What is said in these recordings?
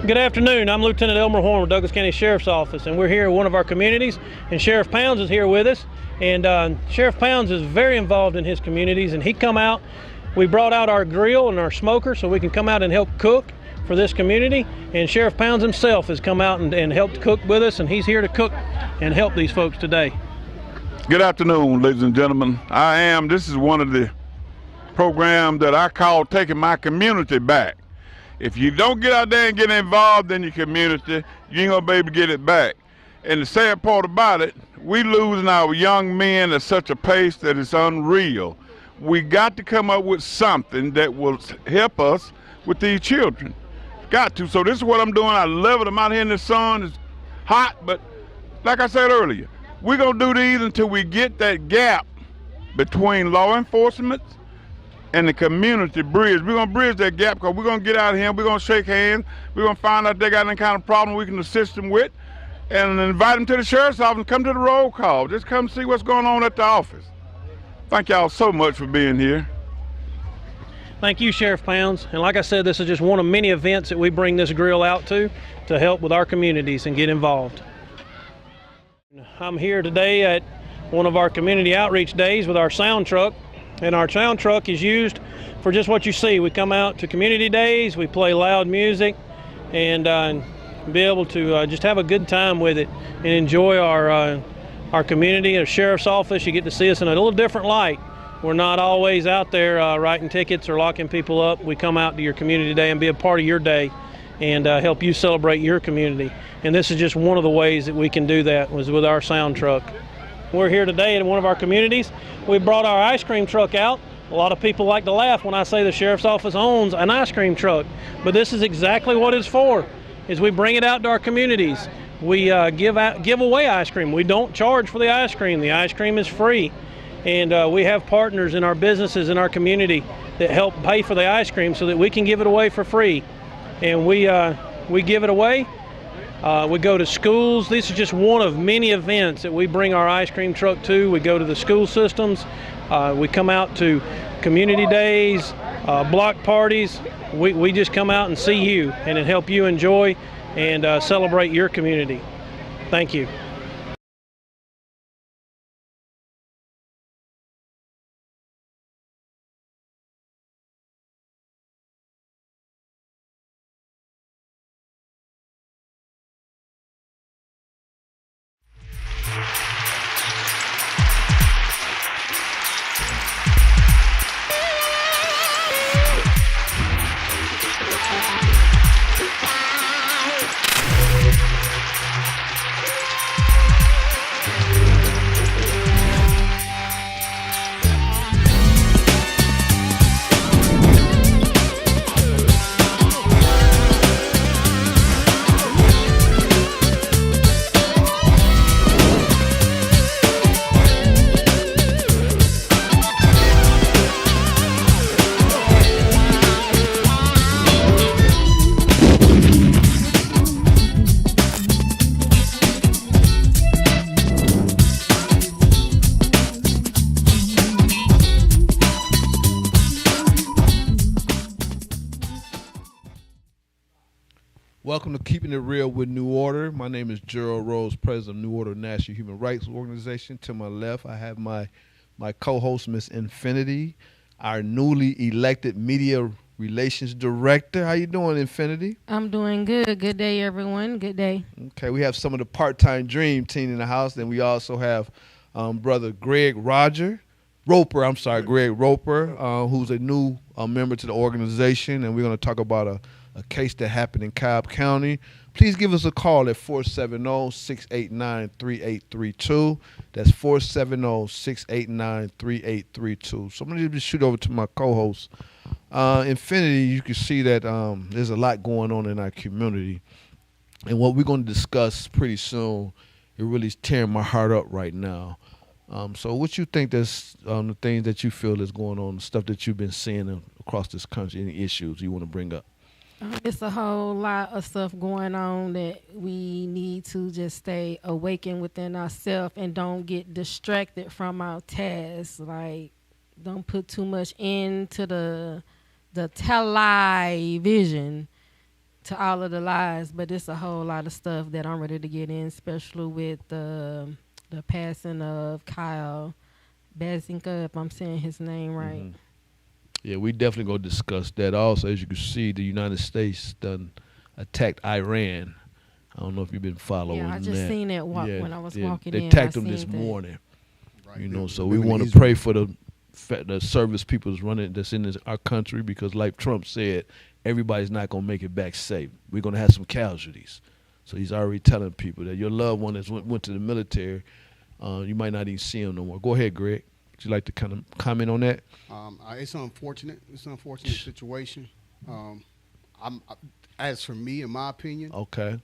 Good afternoon. I'm Lieutenant Elmer Horn with Douglas County Sheriff's Office, and we're here in one of our communities, and Sheriff Pounds is here with us. And Sheriff Pounds is very involved in his communities, and he come out. We brought out our grill and our smoker so we can come out and help cook for this community. And Sheriff Pounds himself has come out and helped cook with us, and he's here to cook and help these folks today. Good afternoon, ladies and gentlemen. This is one of the programs that I call taking my community back. If you don't get out there and get involved in your community, you ain't gonna be able to get it back. And the sad part about it, we losing our young men at such a pace that it's unreal. We got to come up with something that will help us with these children. Got to. So this is what I'm doing. I love it. I'm out here in the sun. It's hot, but like I said earlier, we're gonna do these until we get that gap between law enforcement and the community bridge. We're gonna bridge that gap because we're gonna get out of here, we're gonna shake hands, we're gonna find out if they got any kind of problem we can assist them with, and invite them to the sheriff's office and come to the roll call. Just come see what's going on at the office. Thank y'all so much for being here. Thank you, Sheriff Pounds. And like I said, this is just one of many events that we bring this grill out to help with our communities and get involved. I'm here today at one of our community outreach days with our sound truck. And our sound truck is used for just what you see. We come out to community days, we play loud music, and be able to just have a good time with it and enjoy our community. Our sheriff's office, you get to see us in a little different light. We're not always out there writing tickets or locking people up. We come out to your community day and be a part of your day and help you celebrate your community. And this is just one of the ways that we can do that, was with our sound truck. We're here today in one of our communities. We brought our ice cream truck out. A lot of people like to laugh when I say the sheriff's office owns an ice cream truck, but this is exactly what it's for, is we bring it out to our communities. We give away ice cream. We don't charge for the ice cream. The ice cream is free. And we have partners in our businesses in our community that help pay for the ice cream so that we can give it away for free. And we give it away. We go to schools. This is just one of many events that we bring our ice cream truck to. We go to the school systems. We come out to community days, block parties. We just come out and see you and help you enjoy and celebrate your community. Thank you. Welcome to Keeping It Real with New Order. My name is Gerald Rose, president of New Order National Human Rights Organization. To my left, I have my co-host, Miss Infinity, our newly elected media relations director. How you doing, Infinity? I'm doing good. Good day, everyone. Good day. Okay, we have some of the part-time dream team in the house. Then we also have brother Greg Roper, who's a new member to the organization, and we're going to talk about a case that happened in Cobb County. Please give us a call at 470-689-3832. That's 470-689-3832. So I'm going to just shoot over to my co-host. Infinity, you can see that there's a lot going on in our community. And what we're going to discuss pretty soon, it really is tearing my heart up right now. So what you think that's the things that you feel is going on, the stuff that you've been seeing across this country, any issues you want to bring up? It's a whole lot of stuff going on that we need to just stay awakened within ourselves and don't get distracted from our tasks. Like, don't put too much into the television to all of the lies, but it's a whole lot of stuff that I'm ready to get in, especially with the passing of Kyle Bazinga, if I'm saying his name right. Mhm. Yeah, we definitely gonna discuss that. Also, as you can see, the United States done attacked Iran. I don't know if you've been following Yeah, I that. just seen that Yeah, when I was yeah, walking they in. attacked I them this seen that. morning. Right. You know, so Them we in want to Israel. pray for the service people that's in our country, because like Trump said, everybody's not gonna make it back safe. We're gonna have some casualties. So he's already telling people that your loved one that went to the military, you might not even see him no more. Go ahead, Greg. Would you like to kind of comment on that? It's unfortunate. It's an unfortunate situation. As for me, in my opinion, Okay.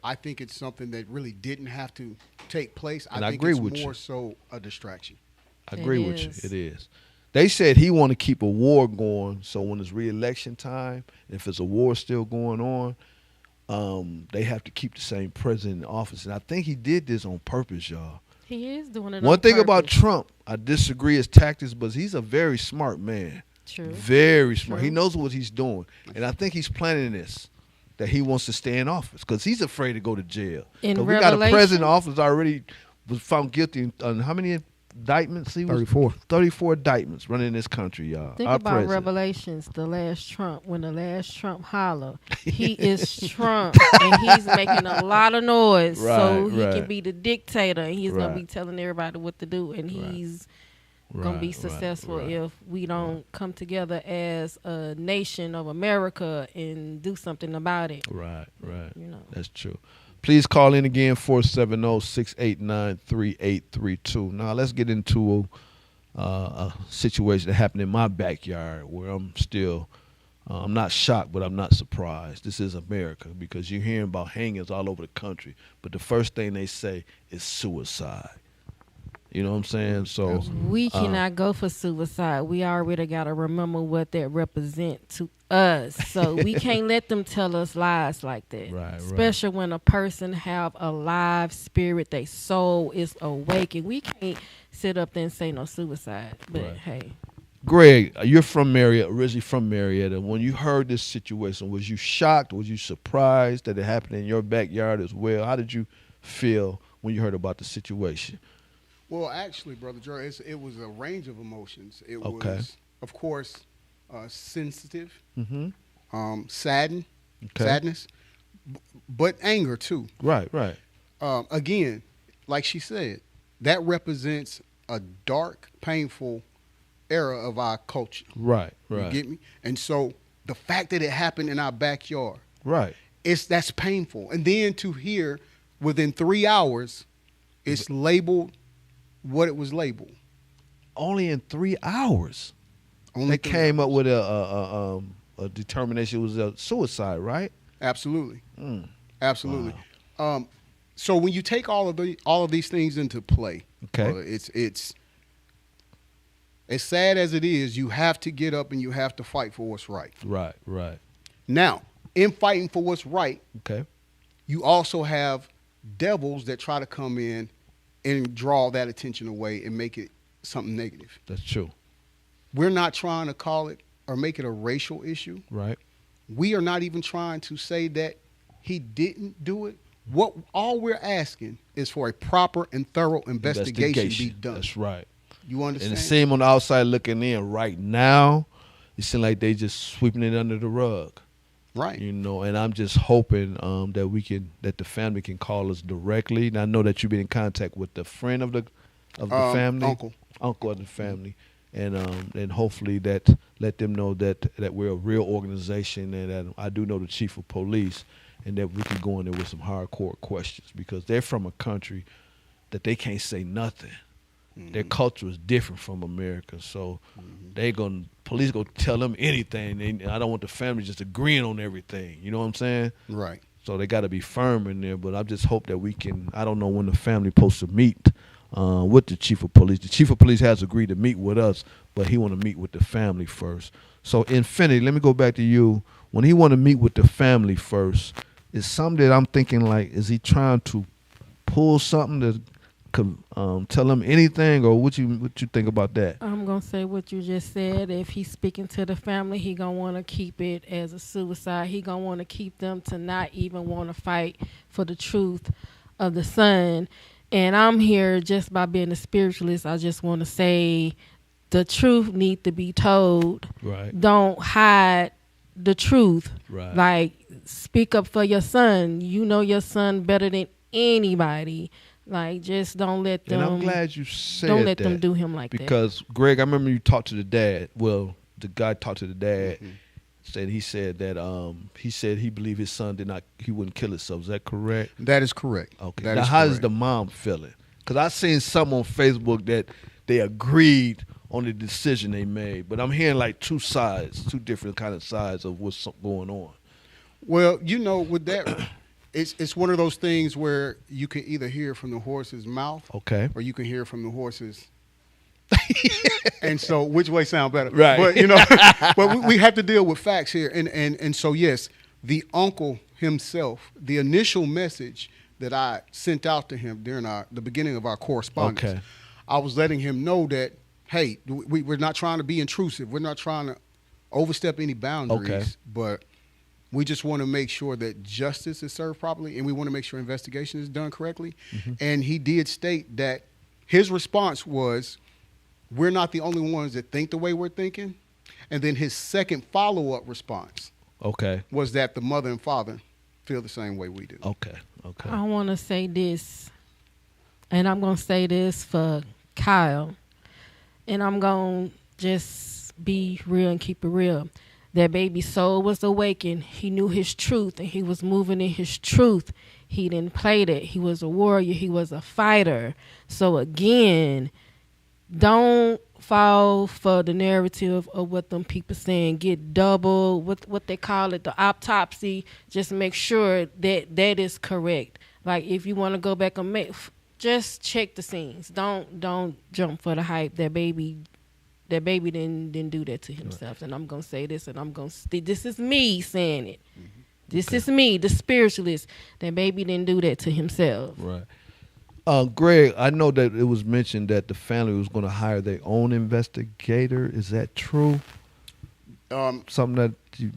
I think it's something that really didn't have to take place. And I think agree it's with you. more so a distraction. I It agree with you. is. It is. They said he want to keep a war going, so when it's re-election time, if it's a war still going on, they have to keep the same president in office. And I think he did this on purpose, y'all. He is doing it. One on thing about purpose. Trump, I disagree his tactics, but he's a very smart man. True. Very smart. He True. knows what he's doing. And I think he's planning this, that he wants to stay in office because he's afraid to go to jail. In 'Cause we got a president Revelation- in office already was found guilty on how many indictments? He was 34. 34 indictments running this country, y'all. Think Our about president. Revelations, the last Trump. When the last Trump holler, he is Trump, and he's making a lot of noise, so Right, he right. can be the dictator, and he's gonna Right. be telling everybody what to do, and Right. he's gonna be Right, successful right. if we don't come together as a nation of America and do something about it. Right, right. You know. That's true. Please call in again, 470-689-3832. Now, let's get into a situation that happened in my backyard where I'm still, I'm not shocked, but I'm not surprised. This is America because you're hearing about hangings all over the country, but the first thing they say is suicide. You know what I'm saying? So, We cannot go for suicide. We already got to remember what that represents to us. So we can't let them tell us lies like that. Right. Especially when a person have a live spirit, their soul is awakened. We can't sit up there and say no suicide. But Right. hey, Greg, you're from Marietta, originally from Marietta. When you heard this situation, was you shocked? Was you surprised that it happened in your backyard as well? How did you feel when you heard about the situation? Well, actually, Brother Joe, it was a range of emotions. It Okay. was, of course, sensitive, Mm-hmm. sadness, but anger too. Right, right. Again, like she said, that represents a dark, painful era of our culture. Right, You right. get me? And so the fact that it happened in our backyard, Right. that's painful. And then to hear within 3 hours, it's labeled what it was labeled. Only in 3 hours. Only They 3 came hours. up with a determination it was a suicide, right? Absolutely. Mm. Absolutely. So when you take all of these things into play, Okay. it's as sad as it is. You have to get up and you have to fight for what's right. Right, right. Now, in fighting for what's right, Okay. you also have devils that try to come in and draw that attention away and make it something negative. That's true. We're not trying to call it or make it a racial issue. Right. We are not even trying to say that he didn't do it. All we're asking is for a proper and thorough investigation be done. That's right. You And understand? it seems on the outside looking in right now, it seems like they just sweeping it under the rug. Right. You know, and I'm just hoping that the family can call us directly. And I know that you've been in contact with the friend of the family, uncle of the family, and hopefully that let them know that we're a real organization, and that I do know the chief of police, and that we can go in there with some hardcore questions because they're from a country that they can't say nothing. Their culture is different from America, so police gonna tell them anything. And I don't want the family just agreeing on everything. You know what I'm saying? Right. So they got to be firm in there. But I just hope that we can. I don't know when the family supposed to meet with the chief of police. The chief of police has agreed to meet with us, but he want to meet with the family first. So Infinity, let me go back to you. When he want to meet with the family first, is something that I'm thinking like, is he trying to pull something to tell him anything, or what you think about that? I'm gonna say what you just said. If he's speaking to the family, he gonna want to keep it as a suicide. He gonna want to keep them to not even want to fight for the truth of the son. And I'm here just by being a spiritualist. I just want to say the truth need to be told. Right. Don't hide the truth. Right. Like, speak up for your son. You know your son better than anybody. Like, just don't let them. And I'm glad you said don't let that, them do him like that. because Greg, I remember you talked to the dad. Well, the guy talked to the dad. He said that he said he believed his son he wouldn't kill himself. Is that correct? That is correct. Okay. That Now, is how is correct. the mom feeling? Because I seen some on Facebook that they agreed on the decision they made, but I'm hearing like two different kind of sides of what's going on. Well, with that, it's one of those things where you can either hear from the horse's mouth, Okay. or you can hear from the horse's. And so, which way sound better? Right. But but we have to deal with facts here, and so yes, the uncle himself, the initial message that I sent out to him during the beginning of our correspondence, Okay. I was letting him know that, hey, we're not trying to be intrusive. We're not trying to overstep any boundaries. Okay. But we just want to make sure that justice is served properly, and we want to make sure investigation is done correctly. And he did state that his response was, we're not the only ones that think the way we're thinking. And then his second follow-up response Okay. was that the mother and father feel the same way we do. Okay. Okay. I want to say this, and I'm going to say this for Kyle, and I'm going to just be real and keep it real. That baby's soul was awakened. He knew his truth, and he was moving in his truth. He didn't play that. He was a warrior. He was a fighter. So again, don't fall for the narrative of what them people saying. Get double, what they call it, the autopsy. Just make sure that is correct. Like, if you want to go back and just check the scenes. Don't jump for the hype. That baby didn't do that to himself. And I'm gonna say this, and this is me saying it. This is me, the spiritualist. That baby didn't do that to himself. Right. Greg, I know that it was mentioned that the family was going to hire their own investigator. Is that true? Something that you...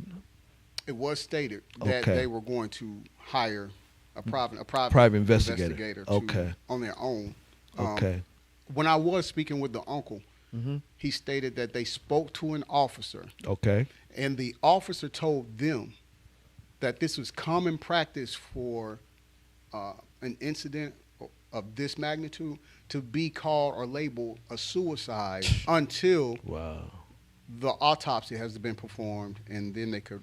It was stated that Okay. they were going to hire a private investigator. Okay. on their own. Okay. When I was speaking with the uncle, Mm-hmm. he stated that they spoke to an officer, Okay. and the officer told them that this was common practice for an incident of this magnitude to be called or labeled a suicide until Wow. the autopsy has been performed, and then they could,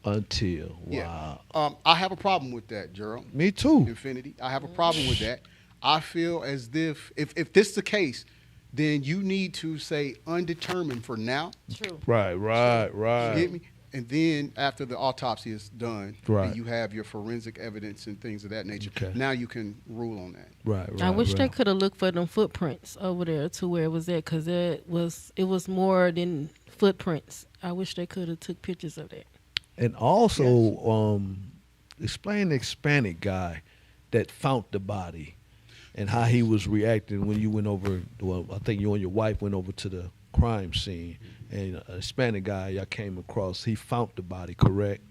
Until. Yeah. Wow. I have a problem with that, Gerald. Me too. Infinity. I have a problem with that. I feel as if this is the case, then you need to say undetermined for now. True. Right. You get me? And then after the autopsy is done, Right. and you have your forensic evidence and things of that nature, Okay. now you can rule on that. Right. I wish they right. could have looked for them footprints over there to where it was at, because it was more than footprints. I wish they could have took pictures of that. And also, explain the Hispanic guy that found the body and how he was reacting when you went over. Well, I think you and your wife went over to the crime scene, and a Hispanic guy y'all came across. He found the body, correct?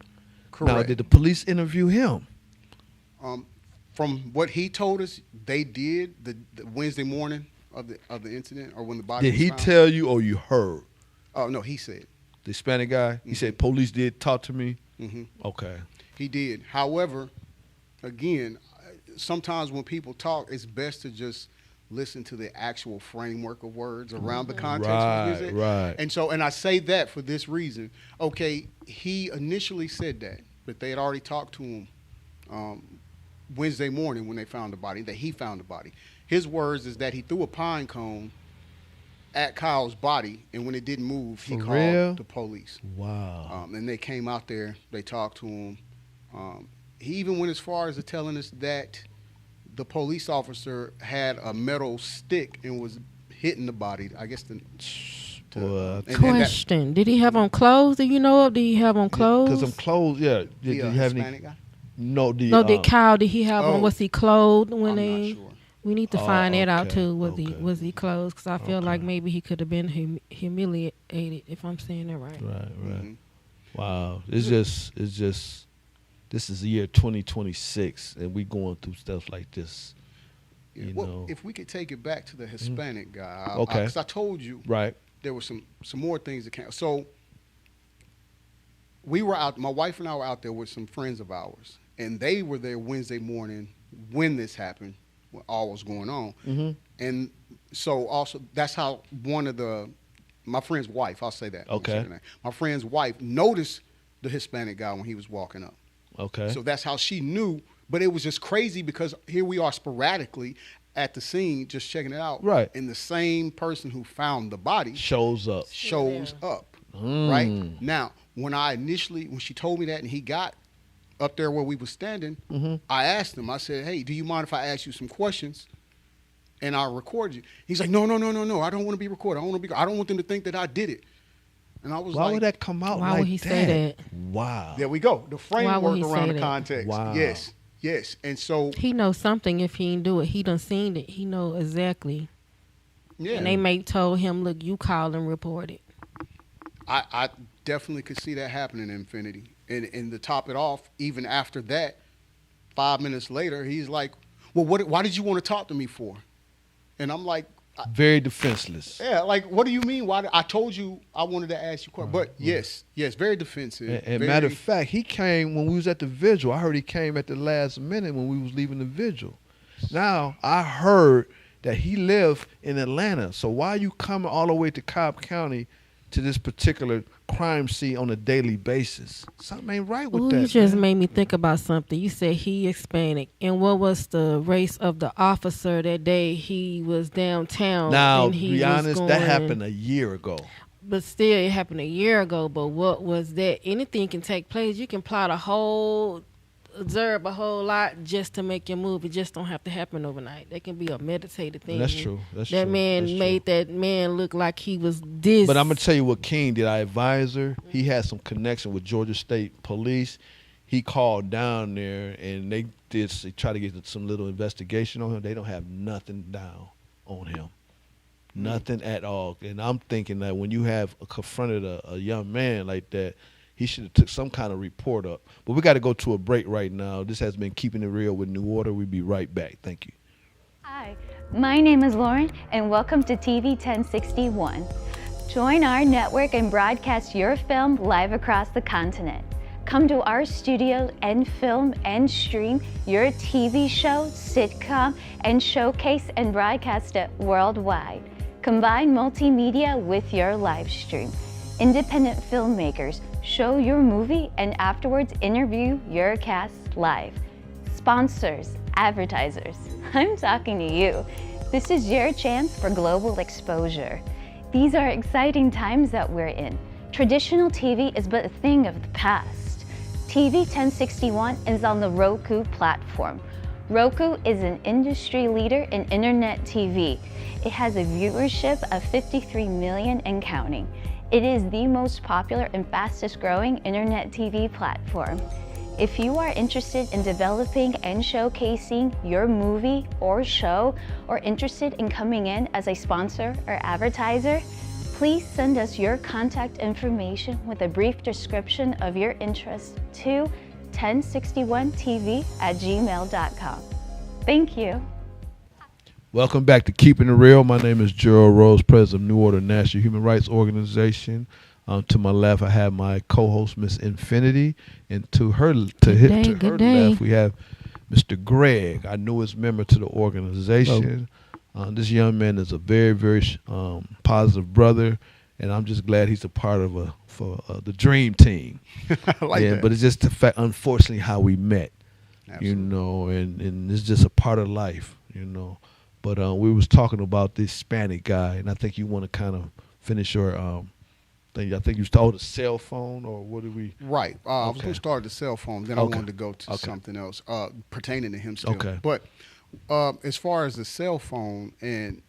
Correct. Now, did the police interview him? From what he told us, they did the Wednesday morning of the incident, or when the body Did was he found. tell you, or you heard? Oh no, he said. The Hispanic guy. He said police did talk to me. Mm-hmm. Okay. He did. However, again, sometimes when people talk, it's best to just listen to the actual framework of words around the context of music. Right. And I say that for this reason. Okay, he initially said that they had already talked to him Wednesday morning when they found the body, that he found the body. His words is that he threw a pine cone at Kyle's body, and when it didn't move, he For called real? the police. Wow. And they came out there, they talked to him. He even went as far as to telling us that the police officer had a metal stick and was hitting the body. I guess Well, Question: did he have on clothes? Do you know of? Did he have on clothes? Because I'm clothes. Yeah. Did you have Hispanic any? guy? No. No, did Kyle? Did he have on? Oh. Was he clothed when I'm they? not sure. We need to find that out okay, too. okay. Was he closed? Because I feel like Okay. maybe he could have been humiliated, if I'm saying that right. Right. Mhm. Wow. It's just. This is the year 2026, and we going through stuff like this. Yeah, You well, know. if we could take it back to the Hispanic guy, Okay. because I told you Right. there were some more things that came. So we were out. My wife and I were out there with some friends of ours, and they were there Wednesday morning when this happened, when all was going on. Mm-hmm. And so also that's how one of my friend's wife. I'll say that. I won't say Okay. her name. My friend's wife noticed the Hispanic guy when he was walking up. Okay. So that's how she knew. But it was just crazy because here we are sporadically at the scene, just checking it out. Right. And the same person who found the body Shows up. shows up. Mm. Right. Now, when she told me that and he got up there where we were standing, I asked him, I said, hey, do you mind if I ask you some questions? And I'll record you. He's like, no. I don't want to be recorded. I don't want them to think that I did it. And I was Why like, would that come out Why like would he say that? Wow. there we go. The Why would framework he around say the that? context. Wow. Yes. And so, He knows something if he didn't do it. He done seen it. He know exactly. yeah. And they may told him, look, you call and report it. I definitely could see that happening in Infinity. And to top it off, even after that, 5 minutes later, he's like, well, why did you want to talk to me for? And I'm like, Very defenseless. yeah, like, what do you mean? I told you I wanted to ask you a question. But yes, very defensive. And very, matter of fact, he came when we was at the vigil. I heard he came at the last minute when we was leaving the vigil. Now I heard that he lived in Atlanta. So why are you coming all the way to Cobb County to this particular crime scene on a daily basis? Something ain't right with Ooh, that. you just man. made me think about something. You said he Hispanic. And what was the race of the officer that day he was downtown? Now, and to he be was honest, that going- happened a year ago. But still, it happened a year ago. But what was that? Anything can take place. You can plot observe a whole lot just to make your move. It just don't have to happen overnight. That can be a meditated thing. That's true. That's that true. man That's made that man look like he was this. But I'm gonna tell you what King did. Our advisor, he had some connection with Georgia State Police. He called down there and they try to get some little investigation on him. They don't have nothing down on him, nothing at all. And I'm thinking that when you have confronted a young man like that, he should have took some kind of report up. But we got to go to a break right now. This has been Keeping It Real with New Order. We'll be right back. Thank you. Hi, my name is Lauren, and welcome to TV 1061. Join our network and broadcast your film live across the continent. Come to our studio and film and stream your TV show, sitcom, and showcase and broadcast it worldwide. Combine multimedia with your live stream. Independent filmmakers show your movie and afterwards interview your cast live. Sponsors, advertisers, I'm talking to you. This is your chance for global exposure. These are exciting times that we're in. Traditional TV is but a thing of the past. TV 1061 is on the Roku platform. Roku is an industry leader in internet TV. It has a viewership of 53 million and counting. It is the most popular and fastest growing internet TV platform. If you are interested in developing and showcasing your movie or show, or interested in coming in as a sponsor or advertiser, please send us your contact information with a brief description of your interest to 1061tv@gmail.com. Thank you. Welcome back to Keeping It Real. My name is Gerald Rose, president of New Order National Human Rights Organization. To my left, I have my co-host, Miss Infinity, and to her left, we have Mr. Greg, our newest member to the organization. This young man is a very, very positive brother, and I'm just glad he's a part of the dream team. I like that. But it's just the fact, unfortunately, how we met. Absolutely. You know, and it's just a part of life, you know. But we was talking about this Hispanic guy, and I think you want to kind of finish your thing. I think you started a cell phone, or what did we? Right. I was Okay. going to start the cell phone. Then Okay. I wanted to go to Okay. something else pertaining to him still. Okay. But as far as the cell phone, and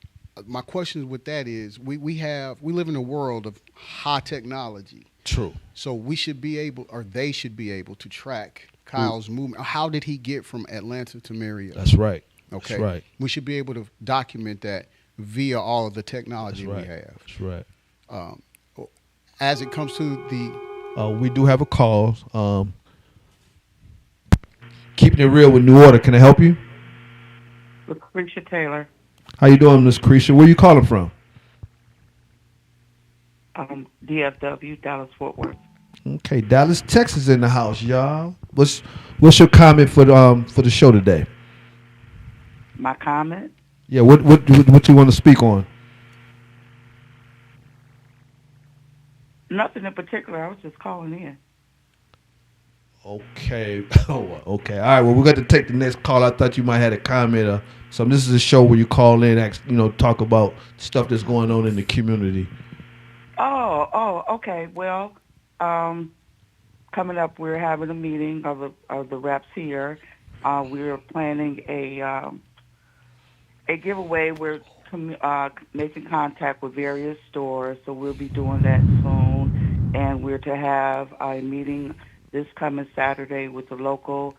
my question with that is, we live in a world of high technology. True. So we should be able, or they should be able to track Kyle's movement. How did he get from Atlanta to Marietta? That's right. Okay, That's right. We should be able to document that via all of the technology That's right. we have. That's right. As it comes to the We do have a call. Keeping it real with New Order. Can I help you? Lucretia Taylor, How you doing, Miss Creasha? Where you calling from? DFW, Dallas Fort Worth. Okay, Dallas, Texas in the house, y'all. What's your comment for the show today? My comment? Yeah, what you want to speak on? Nothing in particular. I was just calling in. Okay. Oh, okay. All right. Well, we're going to take the next call. I thought you might have a comment or something. This is a show where you call in, talk about stuff that's going on in the community. Oh, okay. Well, coming up, we're having a meeting of the reps here. We're planning a giveaway. We're making contact with various stores, so we'll be doing that soon. And we're to have a meeting this coming Saturday with the local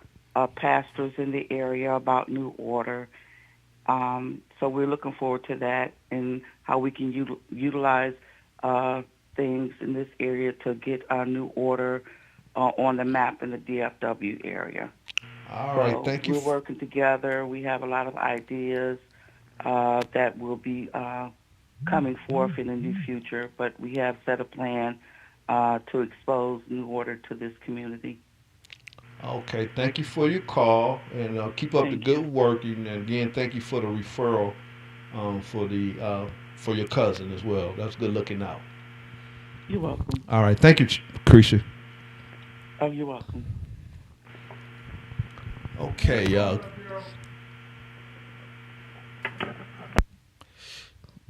pastors in the area about New Order. So we're looking forward to that and how we can utilize things in this area to get our New Order on the map in the DFW area. All right, thank you. We're working together. We have a lot of ideas that will be coming forth in the near future, but we have set a plan to expose New Order to this community. Okay, thank you for your call, and keep up the good work. And again, thank you for the referral for your cousin as well. That's good looking out. You're welcome. All right, thank you, Creasha. Oh, you're welcome. Okay,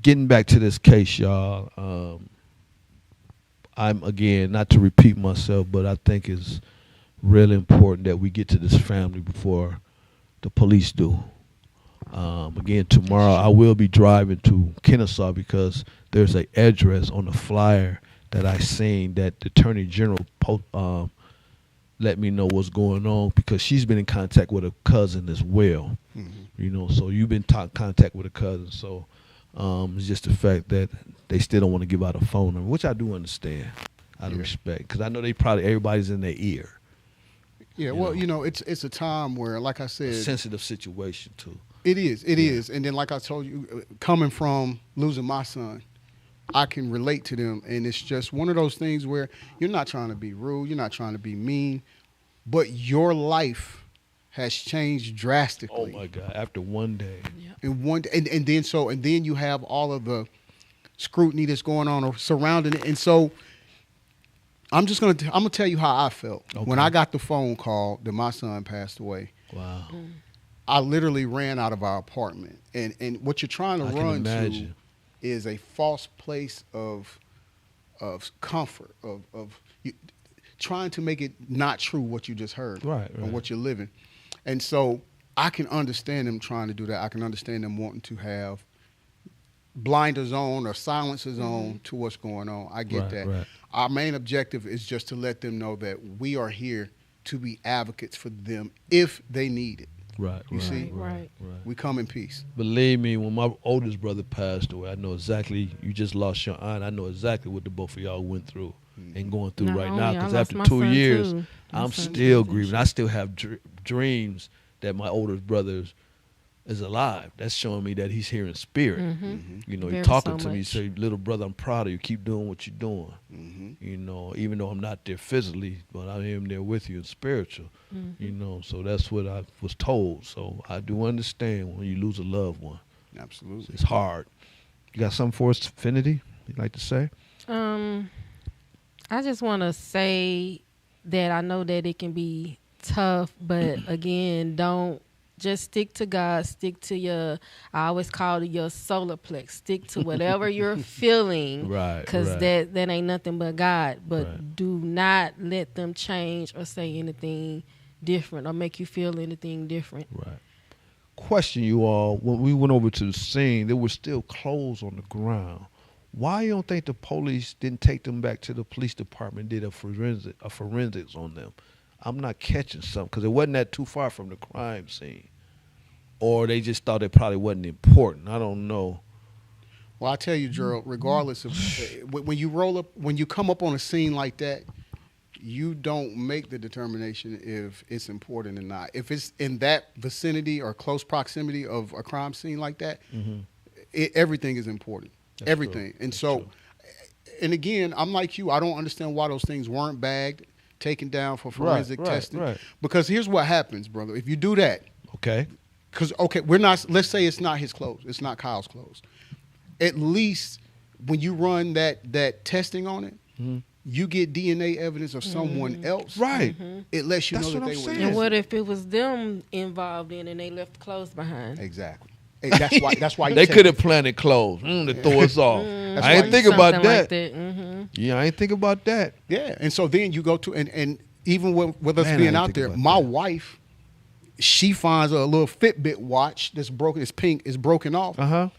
getting back to this case, y'all. I'm, again, not to repeat myself, but I think it's really important that we get to this family before the police do. Again, tomorrow I will be driving to Kennesaw because there's an address on the flyer that I seen that the Attorney General let me know what's going on, because she's been in contact with a cousin as well. Mm-hmm. So you've been in contact with a cousin. So it's just the fact that they still don't want to give out a phone number, which I do understand out of respect, because I know everybody's in their ear. Yeah, well, it's a time where, like I said, a sensitive situation too. It is. And then, like I told you, coming from losing my son, I can relate to them. And it's just one of those things where you're not trying to be rude, you're not trying to be mean, but your life has changed drastically. Oh my God! After one day, and then you have all of the scrutiny that's going on surrounding it, and so I'm gonna tell you how I felt when I got the phone call that my son passed away. Wow! I literally ran out of our apartment, and what you're trying to run to is a false place of comfort, of trying to make it not true what you just heard, right. And what you're living. And so I can understand them trying to do that. I can understand them wanting to have blinders on or silencers on to what's going on. I get that. Right. Our main objective is just to let them know that we are here to be advocates for them if they need it. Right. You see? Right. We come in peace. Believe me, when my oldest brother passed away, I know exactly. You just lost your aunt. I know exactly what the both of y'all went through and going through right now. Because after 2 years, I'm still grieving. I still have dreams that my oldest brother is alive. That's showing me that he's here in spirit. He's talking to me. He say, "Little brother, I'm proud of you. Keep doing what you're doing." Even though I'm not there physically, but I am there with you in spiritual. So that's what I was told. So I do understand when you lose a loved one. Absolutely, it's hard. You got something for us, Finity? You'd like to say? I just want to say that I know that it can be tough, but again, don't just stick to God. Stick to I always call it your solar plex. Stick to whatever you're feeling, right? Because that ain't nothing but God. But do not let them change or say anything different or make you feel anything different. Right. Question you all: when we went over to the scene, there were still clothes on the ground. Why you don't think the police didn't take them back to the police department and did a forensics on them? I'm not catching something because it wasn't that too far from the crime scene. or they just thought it probably wasn't important. I don't know. Well, I tell you, Gerald, regardless of when you come up on a scene like that, you don't make the determination if it's important or not. If it's in that vicinity or close proximity of a crime scene like that, everything is important. That's everything. true. And That's so, true. and again, I'm like you. I don't understand why those things weren't bagged, taken down for forensic testing. Right. Because here's what happens, brother. If you do that, Okay. because we're not. Let's say it's not his clothes. It's not Kyle's clothes. At least when you run that testing on it, you get DNA evidence of someone else. Right. It lets you That's know what that I'm they were. saying. And what if it was them involved in and they left the clothes behind? Exactly. Hey, that's why you They take could it. have planted clothes to throw us off. That's I why ain't you- think about Something that. like that. Mm-hmm. Yeah, I ain't think about that. Yeah, and so then you go to and even with us Man, I being didn't out think there, about my that. wife, she finds a little Fitbit watch that's broken. It's pink. It's broken off. Uh-huh.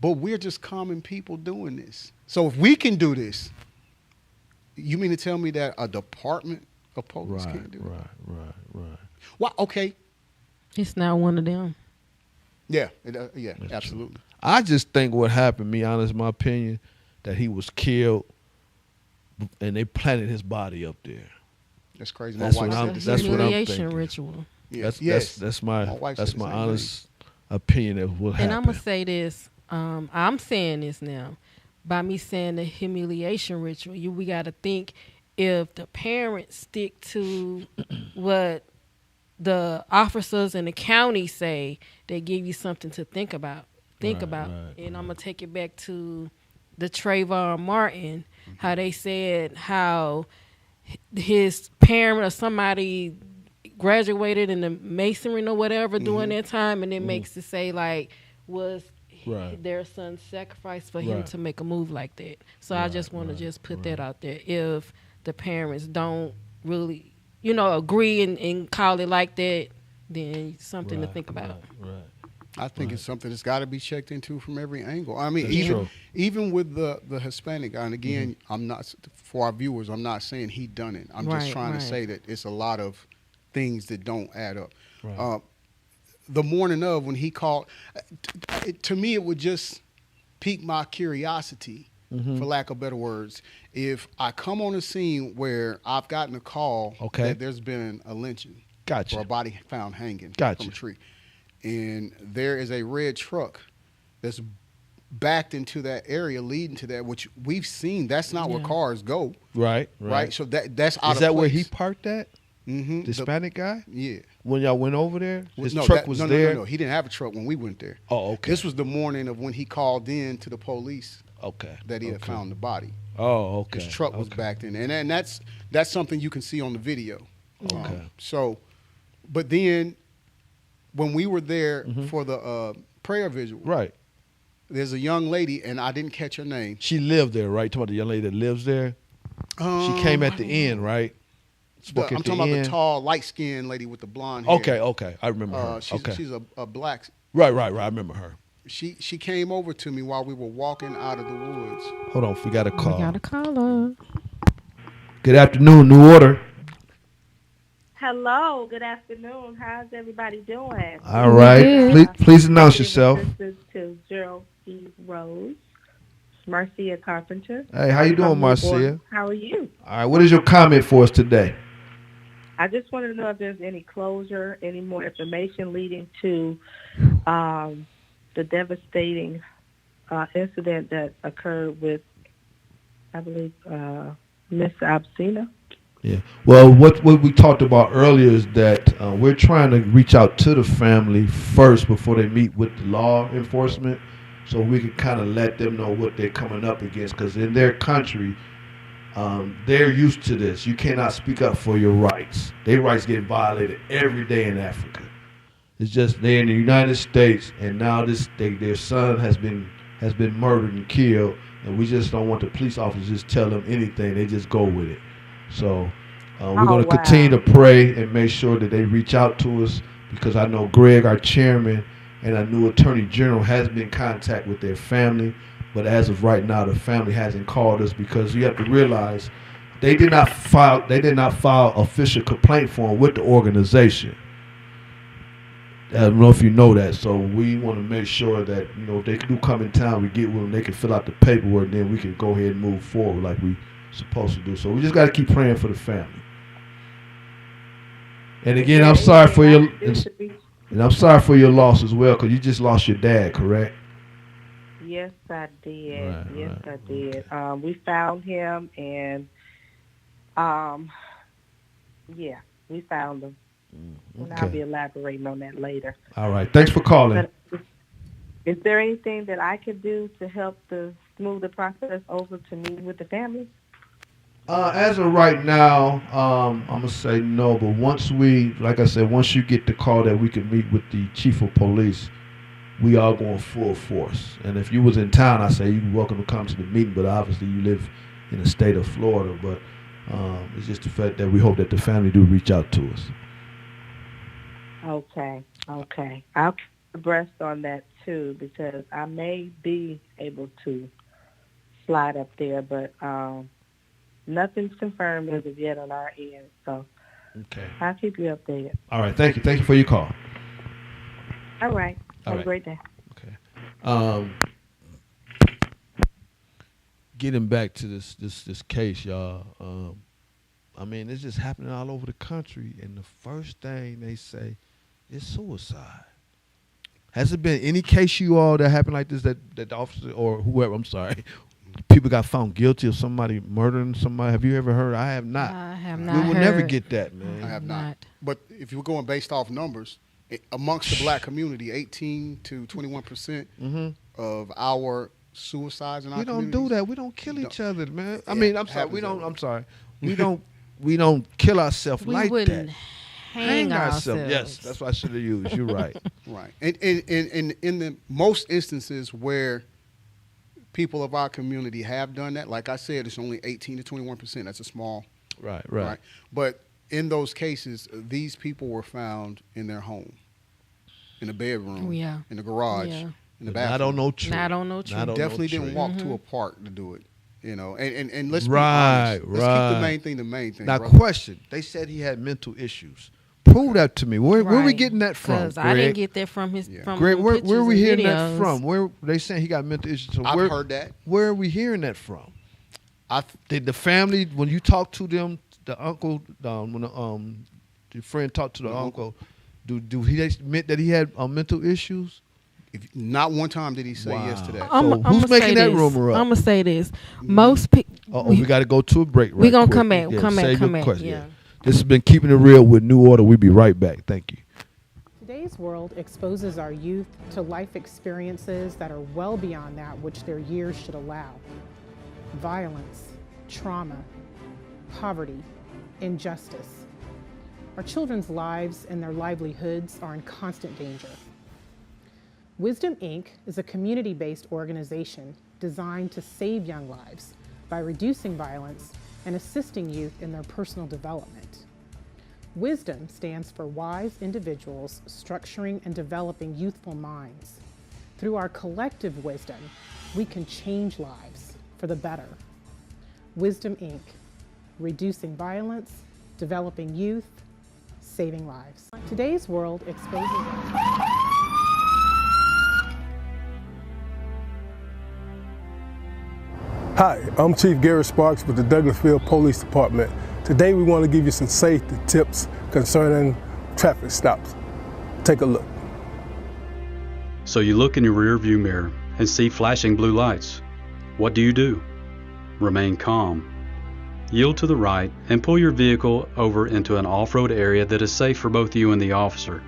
But we're just common people doing this. So if we can do this, you mean to tell me that a department of police can't do it? Right. Well, okay. It's not one of them. Yeah, absolutely. I just think what happened, me honest, my opinion, that he was killed and they planted his body up there. That's crazy. That's my what wife I'm- said the that's same what I'm thing. humiliation thinking. ritual. Yeah, That's yes. that's My my wife that's said the my same honest opinion of what And I'm happened. gonna say this. I'm saying this now. By me saying the humiliation ritual, we got to think if the parents stick to what the officers in the county say, they give you something to think about. Right, And I'm gonna take it back to the Trayvon Martin, how they said how his parent or somebody graduated in the masonry or whatever during that time, and it makes it say like was Right. their son's sacrifice for him Right. to make a move like that. So I just want to just put that out there. If the parents don't really, agree and call it like that, then something to think about. Right. I think it's something that's got to be checked into from every angle. I mean, That's true. even with the Hispanic guy, and again, I'm not, for our viewers, I'm not saying he done it. I'm just Right, trying to right. say that it's a lot of things that don't add up. Right. The morning of when he called, to me, it would just pique my curiosity, for lack of better words. If I come on a scene where I've gotten a call Okay. that there's been a lynching Gotcha. or a body found hanging Gotcha. from a tree, and there is a red truck that's backed into that area leading to that, which we've seen. That's not where Yeah. cars go, Right. right? So that's out Is of that where place. he parked at? Mm-hmm. The Hispanic guy? Yeah. When y'all went over there? His No, truck was there? No. He didn't have a truck when we went there. Oh, okay. This was the morning of when he called in to the police Okay. that he had found the body. Oh, okay. His truck was Okay. backed in, and that's something you can see on the video. Okay. So, but then when we were there Mm-hmm. for the prayer visual, Right. there's a young lady, and I didn't catch her name. She lived there, right? Talking about the young lady that lives there? She came at the end, right? Spoke I'm at talking the about end. the tall, light-skinned lady with the blonde hair. Okay. I remember her. Okay. She's a black. Right. I remember her. She came over to me while we were walking out of the woods. Hold on. We got a call. We got a caller. Good afternoon, New Order. Hello, good afternoon. How's everybody doing? All right. Good. Please announce yourself. This is to Gerald E. Rose, Marcia Carpenter. Hey, how you doing, From New Marcia? Orleans. How are you? All right. What is your comment for us today? I just wanted to know if there's any closure, any more information leading to the devastating incident that occurred with, I believe, Miss Absina. Yeah. Well, what we talked about earlier is that we're trying to reach out to the family first before they meet with the law enforcement, so we can kind of let them know what they're coming up against. Because in their country, they're used to this. You cannot speak up for your rights. Their rights get violated every day in Africa. It's just they're in the United States, and now their son has been murdered and killed, and we just don't want the police officers just tell them anything. They just go with it. So we're going to wow. continue to pray and make sure that they reach out to us, because I know Greg, our chairman, and our new attorney general has been in contact with their family. But as of right now, the family hasn't called us, because you have to realize they did not file official complaint form with the organization. I don't know if you know that. So we want to make sure that, you know, if they do come in town, we get with them, they can fill out the paperwork, then we can go ahead and move forward like we supposed to do. So we just got to keep praying for the family. And again, I'm sorry for your loss as well, because you just lost your dad, correct? Yes, I did. Right, yes, right, I did. We found him, and yeah, we found him. And I'll be elaborating on that later. All right. Thanks for calling. But is there anything that I could do to help smooth the process over to me with the family? As of right now, I'm going to say no. But once like I said, once you get the call that we can meet with the chief of police, we are going full force. And if you was in town, I say you're welcome to come to the meeting. But obviously you live in the state of Florida. But it's just the fact that we hope that the family do reach out to us. Okay. I'll keep abreast on that too, because I may be able to slide up there, but nothing's confirmed as of yet on our end. So okay, I'll keep you updated. All right. Thank you. Thank you for your call. All right. All Have right. a great day. Okay. Getting back to this case, y'all. I mean, it's just happening all over the country, and the first thing they say is suicide. Has there been any case you all that happened like this that the officer or whoever, I'm sorry, people got found guilty of somebody murdering somebody? Have you ever heard? I have not. I have not. We will never get that, man. I have not. But if you're going based off numbers, amongst the black community, 18 to 21% of our suicides in our community. We don't do that. We don't kill each other, man. I Yeah, mean, I'm sorry. We happens don't. I'm sorry. We don't kill ourselves We like wouldn't that. hang ourselves. Yes, that's what I should have used. You're right. Right. And in the most instances where people of our community have done that, like I said, it's only 18 to 21%. That's a small. Right. But in those cases, these people were found in their home, in the bedroom, in the garage, in the bathroom. Not on no tree. Not on no tree. Definitely didn't walk to a park to do it. You know, and let's be honest. Let's keep the main thing the main thing. Now, brother. question. They said he had mental issues. Prove that to me. Where we getting that from? Because I didn't get that from his from Greg, where pictures are we and hearing videos. that from? Where they saying he got mental issues? So I've heard that. Where are we hearing that from? Did the family, when you talk to them, the uncle, when your friend talked to the uncle, do he admit that he had mental issues? Not one time did he say yes to that. So who's making that rumor up? I'm gonna say this. Most people. We got to go to a break. We gonna quick. come back. Save your Come back. question. Yeah. This has been Keeping It Real with New Order. We'll be right back. Thank you. Today's world exposes our youth to life experiences that are well beyond that which their years should allow. Violence, trauma, poverty, injustice. Our children's lives and their livelihoods are in constant danger. Wisdom, Inc. is a community-based organization designed to save young lives by reducing violence and assisting youth in their personal development. Wisdom stands for wise individuals structuring and developing youthful minds. Through our collective wisdom, we can change lives for the better. Wisdom, Inc. Reducing violence, developing youth, saving lives. Today's world exposes... Hi, I'm Chief Gary Sparks with the Douglasville Police Department. Today we want to give you some safety tips concerning traffic stops. Take a look. So you look in your rear view mirror and see flashing blue lights. What do? Remain calm. Yield to the right and pull your vehicle over into an off-road area that is safe for both you and the officer.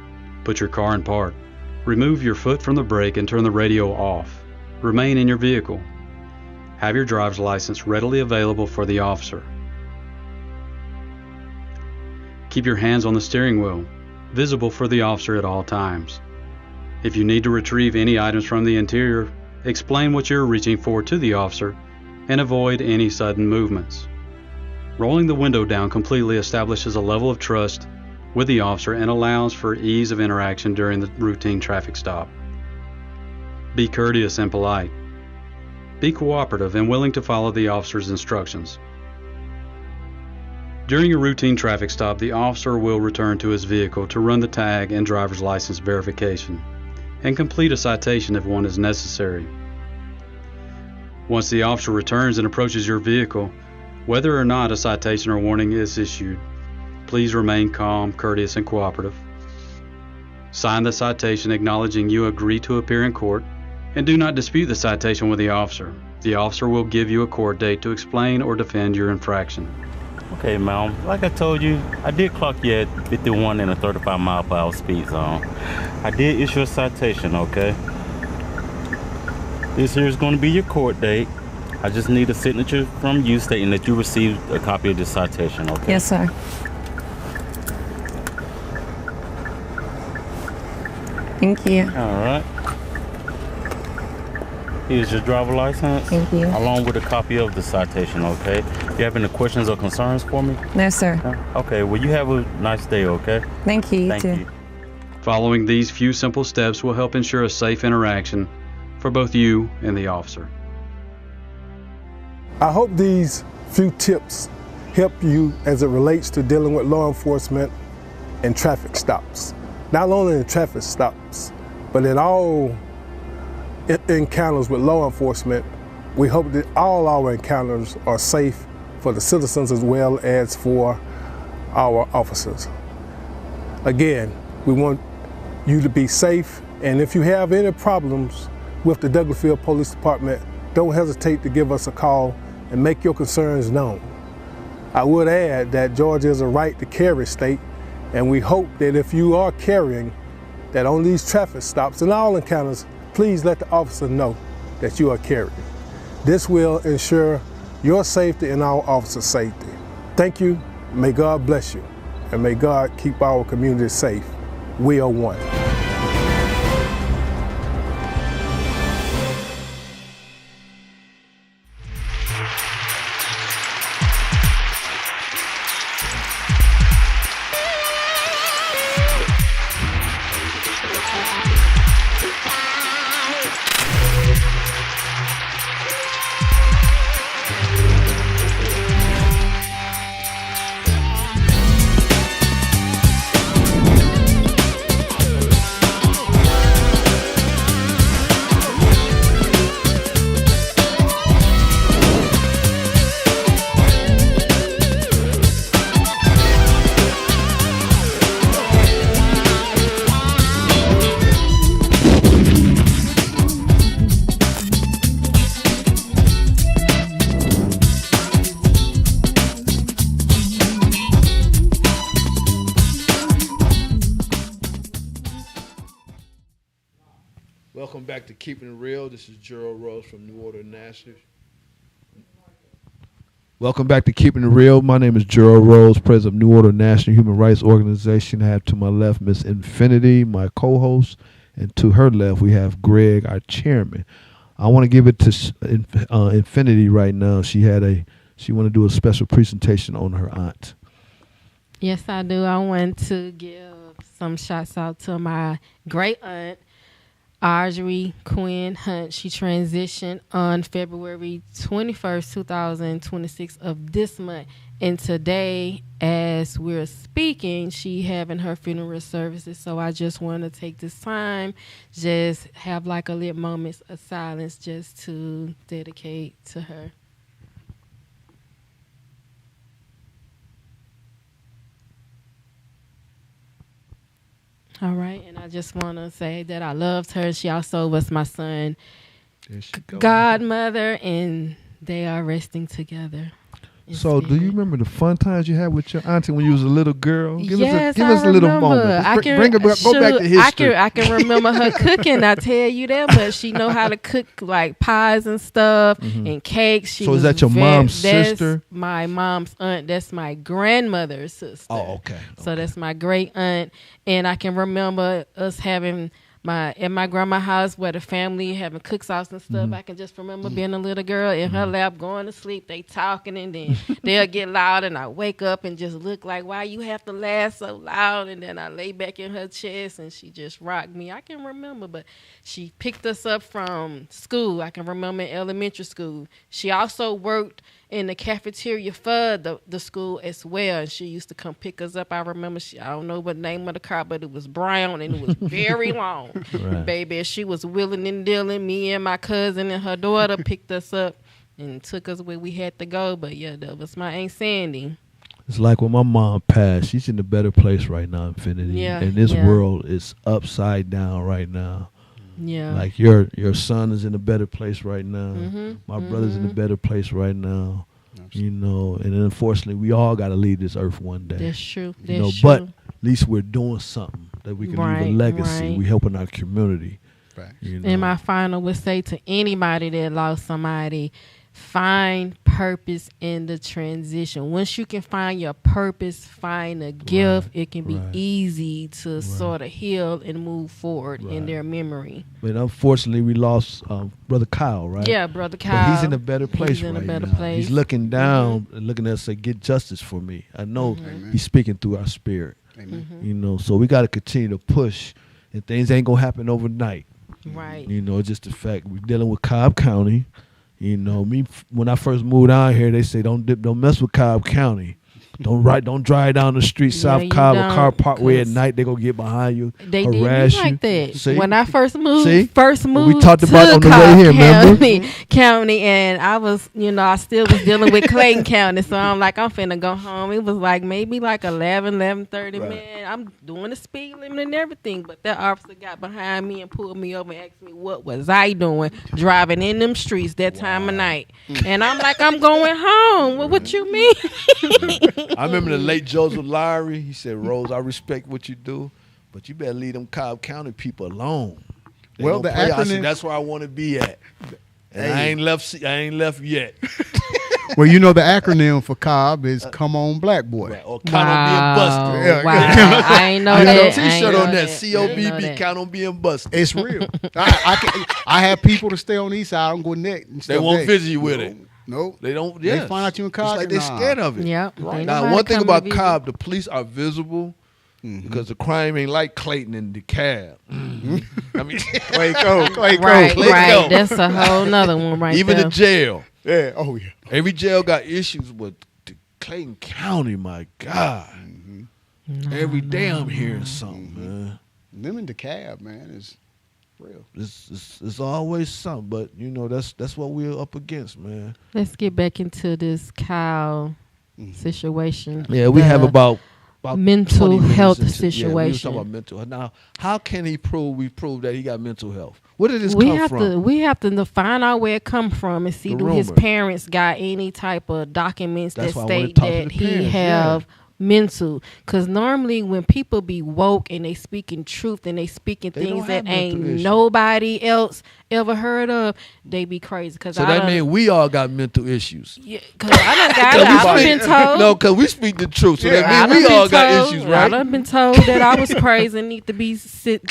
Put your car in park. Remove your foot from the brake and turn the radio off. Remain in your vehicle. Have your driver's license readily available for the officer. Keep your hands on the steering wheel, visible for the officer at all times. If you need to retrieve any items from the interior, explain what you're reaching for to the officer and avoid any sudden movements. Rolling the window down completely establishes a level of trust with the officer and allows for ease of interaction during the routine traffic stop. Be courteous and polite. Be cooperative and willing to follow the officer's instructions. During a routine traffic stop, the officer will return to his vehicle to run the tag and driver's license verification and complete a citation if one is necessary. Once the officer returns and approaches your vehicle, whether or not a citation or warning is issued, please remain calm, courteous, and cooperative. Sign the citation acknowledging you agree to appear in court, and do not dispute the citation with the officer. The officer will give you a court date to explain or defend your infraction. Okay, ma'am. Like I told you, I did clock you at 51 in a 35 mile per hour speed zone. I did issue a citation, okay? This here is going to be your court date. I just need a signature from you stating that you received a copy of this citation, okay? Yes, sir. Thank you. All right. Here's your driver license. Thank you. Along with a copy of the citation, okay? Do you have any questions or concerns for me? No, sir. Okay, well, you have a nice day, okay? Thank you. Thank you. Following these few simple steps will help ensure a safe interaction for both you and the officer. I hope these few tips help you as it relates to dealing with law enforcement and traffic stops. Not only in traffic stops, but in all encounters with law enforcement. We hope that all our encounters are safe for the citizens as well as for our officers. Again, we want you to be safe, and if you have any problems with the Douglasville Police Department, don't hesitate to give us a call and make your concerns known. I would add that Georgia is a right to carry state, and we hope that if you are carrying, that on these traffic stops and all encounters, please let the officer know that you are carrying. This will ensure your safety and our officers' safety. Thank you, may God bless you, and may God keep our community safe. We are one. Welcome back to Keeping It Real. This is Gerald Rose from New Order National. Welcome back to Keeping It Real. My name is Gerald Rose, president of New Order National Human Rights Organization. I have to my left Miss Infinity, my co-host, and to her left we have Greg, our chairman. I want to give it to Infinity right now. She want to do a special presentation on her aunt. Yes, I do. I want to give some shots out to my great aunt, Audrey Quinn Hunt. She transitioned on February 21st, 2026 of this month. And today, as we're speaking, she having her funeral services. So I just want to take this time, just have like a little moments of silence just to dedicate to her. All right, and I just want to say that I loved her. She also was my son, godmother, and they are resting together. So, do you remember the fun times you had with your auntie when you was a little girl? Give Yes, us a little moment. Bring it back, go back to history. I can remember her cooking. I tell you that, but she know how to cook like pies and stuff and cakes. So, is that your mom's sister? That's my mom's aunt. That's my grandmother's sister. Oh, okay. So that's my great aunt, and I can remember us having at my grandma's house where the family having cook-offs and stuff. I can just remember being a little girl in her lap going to sleep. They talking and then they'll get loud and I wake up and just look like, why you have to laugh so loud? And then I lay back in her chest and she just rocked me. I can remember, but she picked us up from school. I can remember in elementary school. She also worked in the cafeteria for the school as well. And she used to come pick us up. I remember I don't know what name of the car, but it was brown and it was very long. Right. Baby, she was willing and dealing. Me and my cousin and her daughter picked us up and took us where we had to go. But yeah, that was my Aunt Sandy. It's like when my mom passed, she's in a better place right now, Infinity. Yeah, and this yeah. world is upside down right now. Yeah. Like your son is in a better place right now. Mhm, My brother's in a better place right now. You know, and unfortunately, we all got to leave this earth one day. That's true. You know, That's but true. at least we're doing something that we can leave a Right, legacy. right. We helping our community. You know? And my final would say to anybody that lost somebody, find purpose in the transition. Once you can find your purpose, find a gift, it can be easy to sort of heal and move forward in their memory. But unfortunately, we lost Brother Kyle, right? Yeah, Brother But Kyle. he's in a better place He's in a right better now. place. He's looking down and looking at us and say, get justice for me. I know he's speaking through our spirit. You know, so we got to continue to push, and things ain't going to happen overnight. Right. You know, it's just the fact we're dealing with Cobb County. You know, when I first moved down here, they say don't mess with Cobb County. Don't drive down the street South you Cobb or don't, Car Parkway at 'cause night. They gonna get behind you, They did harass me you. like that. See? When I first moved, See? We talked to about on the way Cobb here, remember? County, and I was, I still was dealing with Clayton County, so I'm like, I'm finna go home. It was like maybe like 11:30, man. I'm doing the speed limit and everything, but that officer got behind me and pulled me over and asked me what was I doing driving in them streets that time of night, and I'm like, I'm going home. Well, what you mean? I remember the late Joseph Lowry. He said, "Rose, I respect what you do, but you better leave them Cobb County people alone." They Well, don't the play. I acronym- said, that's where I want to be at. And I ain't left yet. Well, you know the acronym for Cobb is "Come On, Black Boy." Or count on being busted. Wow. I ain't know I got that. a I ain't T-shirt know on that. that. COBB. Count on being busted. It's real. I have people to stay on the east side. I'm going next. They won't visit you with it. No, they don't. They Yeah, find out you in Cobb. It's like they're scared of it. Yep. Right. Now, one thing about Cobb, the police are visible because the crime ain't like Clayton and DeKalb. I mean, Clayco. Right. That's a whole nother one right Even there. the jail. Yeah. Oh yeah. Every jail got issues with Clayton County. My God. Every day I'm hearing something, man. Them in DeKalb, man, is real. It's always something, but that's what we're up against, man. Let's get back into this Kyle situation. Yeah, we have about mental 20 minutes health into- Yeah, we were situation. talking about mental health. Now, how can he prove? We prove that he got mental health. Where did this we come have from? to find out where it come from and see The do his rumor. parents got any type of documents That's that why I wanna state talk to that the he parents, have mental. Because normally when people be woke and they speaking truth and they speaking They don't things that have mental ain't issues. nobody else ever heard of, they be crazy. Cause So that means we all got mental issues. Yeah, cause I done got it. I done been told. No, because we speak the truth. So I that done means we been all got told- issues, I right? done been told that I was crazy and need to be sit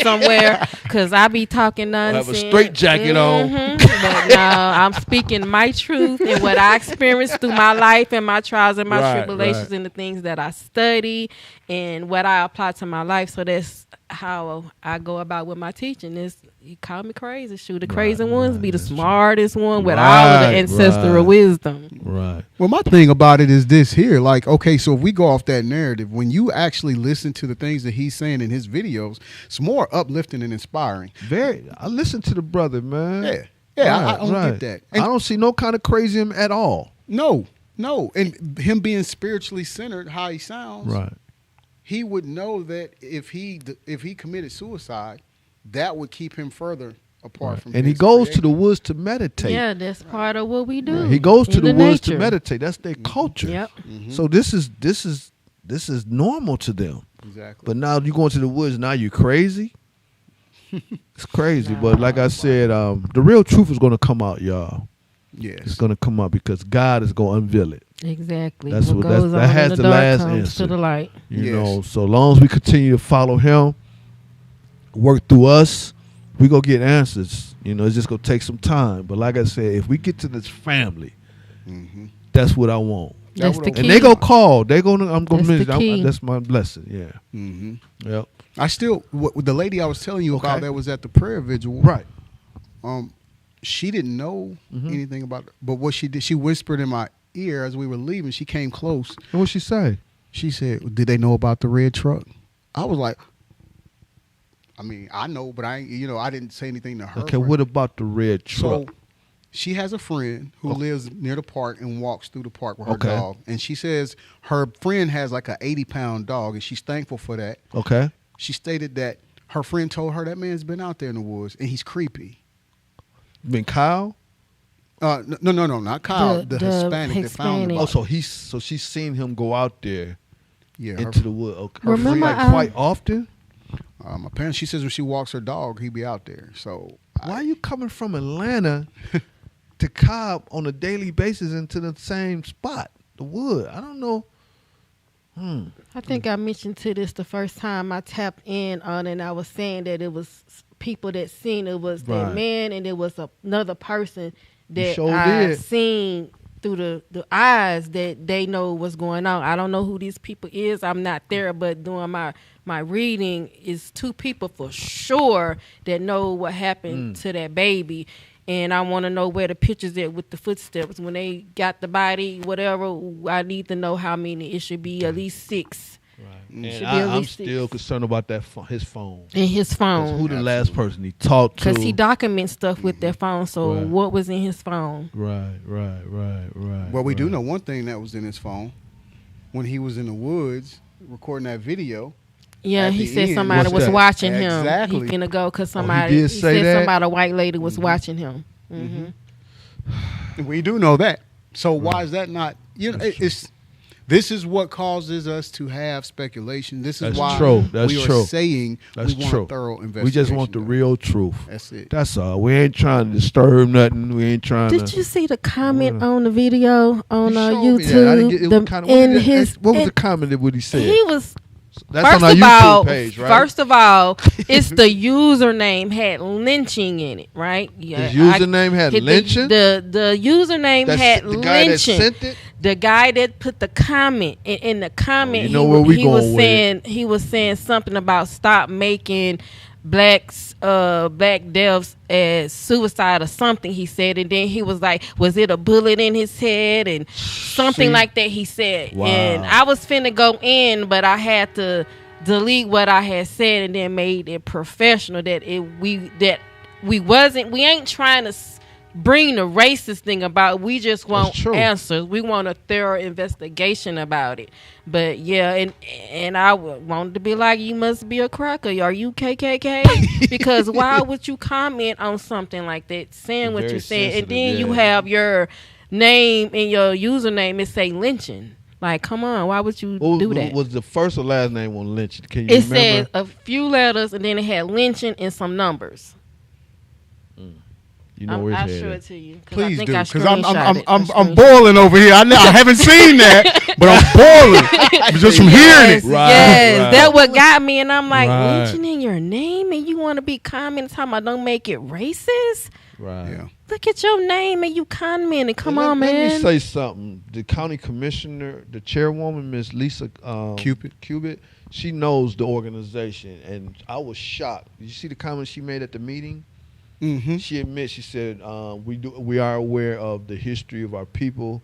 somewhere because I be talking have a nonsense. straitjacket on. But no, I'm speaking my truth and what I experienced through my life and my trials and my Right, tribulations right. and the things that I study and what I apply to my life. So that's how I go about with my teaching. Is you call me crazy, shoot the crazy ones be the smartest one with all of the Right, ancestral right. wisdom. Right. Well, my thing about it is this here. Like, okay, so if we go off that narrative, when you actually listen to the things that he's saying in his videos, it's more uplifting and inspiring. I listen to the brother, man. Yeah. Yeah, I don't get that. I don't see no kind of crazy in him at all. No. And him being spiritually centered, how he sounds, Right. he would know that if he committed suicide, that would keep him further apart from And he his goes to creator. the woods to meditate. Yeah, that's part of what we do. Right. He goes to in the woods to nature. meditate. That's their culture. Yep. So this is normal to them. Exactly. But now you going to the woods, now you crazy. It's crazy. But like I said, the real truth is going to come out, y'all. Yes. It's going to come out because God is going to unveil it. Exactly. That's What what goes that on has in the the dark last comes answer. to the light. You know, so long as we continue to follow him, work through us, we gonna get answers. You know, it's just gonna take some time. But like I said, if we get to this family, that's what I want. That's the And key. they gonna call. They gonna. I'm gonna. That's the mention. key. That's my blessing. Yeah. Mm-hmm. Yep. I still, the lady I was telling you about that was at the prayer vigil. Right. she didn't know Mm-hmm. anything about it. But what she did, she whispered in my ear as we were leaving. She came close. And what'd she say? She said, "Did they know about the red truck?" I was like, I mean, I know, but I didn't say anything to her. Okay, what about the red truck? So she has a friend who lives near the park and walks through the park with her Okay. dog. And she says her friend has like an 80-pound dog, and she's thankful for that. Okay. She stated that her friend told her that man's been out there in the woods, and he's creepy. Been Kyle? No, not Kyle. The Hispanic that found the Oh, body. so she's seen him go out there Yeah, into the wood. Okay. Remember, like quite often? Apparently, she says when she walks her dog, he be out there. So Why are you coming from Atlanta to Cobb on a daily basis into the same spot, the wood? I don't know. I think I mentioned to this the first time I tapped in on, and I was saying that it was people that seen it was that Right. man, and it was another person that sure I did. seen through the eyes that they know what's going on. I don't know who these people is. I'm not there, but doing my reading is two people for sure that know what happened to that baby. And I want to know where the pictures at with the footsteps. When they got the body, whatever, I need to know how many. It should be at least 6. And Should be I, at I'm least still 6. concerned about that his phone. In his 'Cause phone. who the last person he talked to? Because he documents stuff with that phone. So Right. what was in his phone? Right. Well, we do know one thing that was in his phone when he was in the woods recording that video. Yeah, At he the said end. somebody What's was that? watching him. Exactly. He finna go because he somebody. did say said that? somebody, a white lady, was watching him. We do know that. So why is that not? This is what causes us to have speculation. This is That's why true. That's we are true. saying That's we want true. a thorough investigation. We just want the done. real truth. That's it. That's all. We ain't trying to disturb nothing. We ain't trying Did to. you see the comment on the video on You showed me that. I didn't YouTube? get- it was kinda- what was the comment that what he said? He was. That's First on our of YouTube all, page, right? First of all, it's the username had lynching in it, right? Yeah, His username had lynching? The username That's had the guy that lynching. sent it? The guy that put the comment in the comment, you know where we he was going with saying he was saying something about stop making black deaths as suicide or something. He said, and then he was like, "Was it a bullet in his head?" and something like that. He said, Wow. and I was finna go in, but I had to delete what I had said and then made it professional. We ain't trying to bring the racist thing about. We just want answers. We want a thorough investigation about it. But yeah, and I wanted to be like, you must be a cracker. Are you KKK? Because why would you comment on something like that, saying what Very you're saying, and sensitive, then you yeah. have your name and your username and say lynching? Like, come on, why would you do that? Was the first or last name on lynching? Can you It remember? said a few letters, and then it had lynching and some numbers. You know where I'll his show head it is. to you. Please do, because because I'm boiling over here. I haven't seen that, but I'm boiling just from hearing it. Yes, that what got me, and I'm like, Right. lynching in your name, and you want to be commenting talking about don't make it racist. Right. Yeah. Look at your name and you commenting. Come on, Let man. me say something. The county commissioner, the chairwoman, Miss Lisa Cupid, she knows the organization, and I was shocked. Did you see the comment she made at the meeting? Mm-hmm. She admits, she said, we are aware of the history of our people.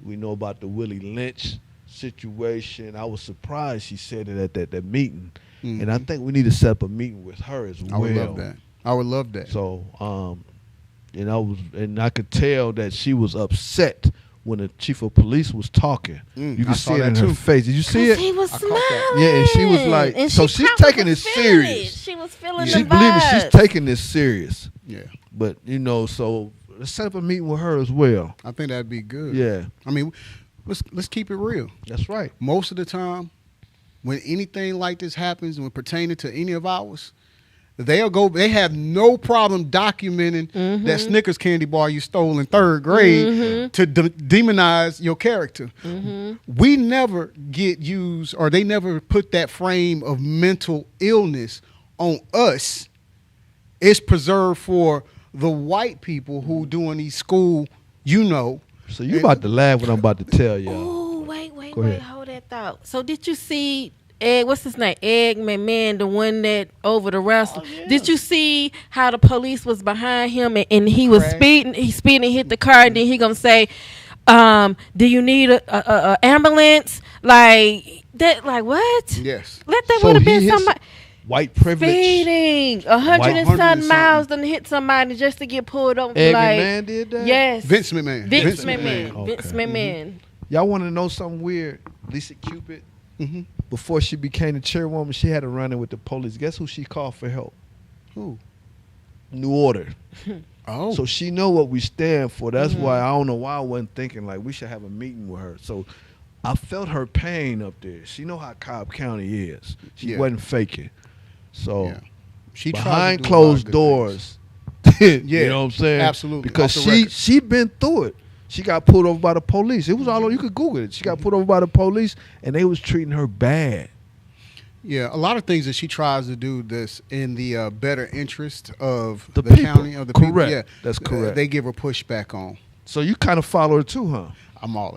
We know about the Willie Lynch situation. I was surprised she said it at that meeting. Mm-hmm. And I think we need to set up a meeting with her as well. I would love that. I would love that. So, and I could tell that she was upset when the chief of police was talking. You I could saw see it in that her too. face. Did you see it? He was smiling. Yeah, and she was like, And so she she's probably taking it was feeling serious. it. She was feeling She the believe me, she's vibes. taking this serious. Yeah. But so let's set up a meeting with her as well. I think that'd be good. Yeah. I mean, let's keep it real. That's right. Most of the time, when anything like this happens, when pertaining to any of ours, they have no problem documenting that Snickers candy bar you stole in 3rd grade to demonize your character. We never get used, or they never put that frame of mental illness on us. It's preserved for the white people who doing these school, So you about to laugh what I'm about to tell y'all. Oh, wait, Go ahead. hold that thought. So did you see what's his name? Egg McMahon, the one that over the wrestler. Did you see how the police was behind him and he was speeding? He speeding and hit the car, and then he gonna say, "Do you need a ambulance?" Like that. Like what? Yes. Let that would have been somebody. White privilege. Speeding 100 and something miles to hit somebody just to get pulled over. Egg like, McMahon did that? Yes. Vince McMahon. Vince McMahon. Okay. Vince McMahon. Y'all want to know something weird? Lisa Cupid, before she became the chairwoman, she had a run-in with the police. Guess who she called for help? Who? New Order. Oh. So she know what we stand for. That's why I don't know why I wasn't thinking like we should have a meeting with her. So I felt her pain up there. She know how Cobb County is. She wasn't faking. So she behind closed doors, you know what I'm saying? Absolutely. Because Off the record. she been through it. She got pulled over by the police. It was all over. You could Google it. She got pulled over by the police, and they was treating her bad. Yeah, a lot of things that she tries to do that's in the better interest of The the people. county, of the Correct. people. Yeah, That's correct. They give her pushback on. So you kind of follow her too, huh? I'm all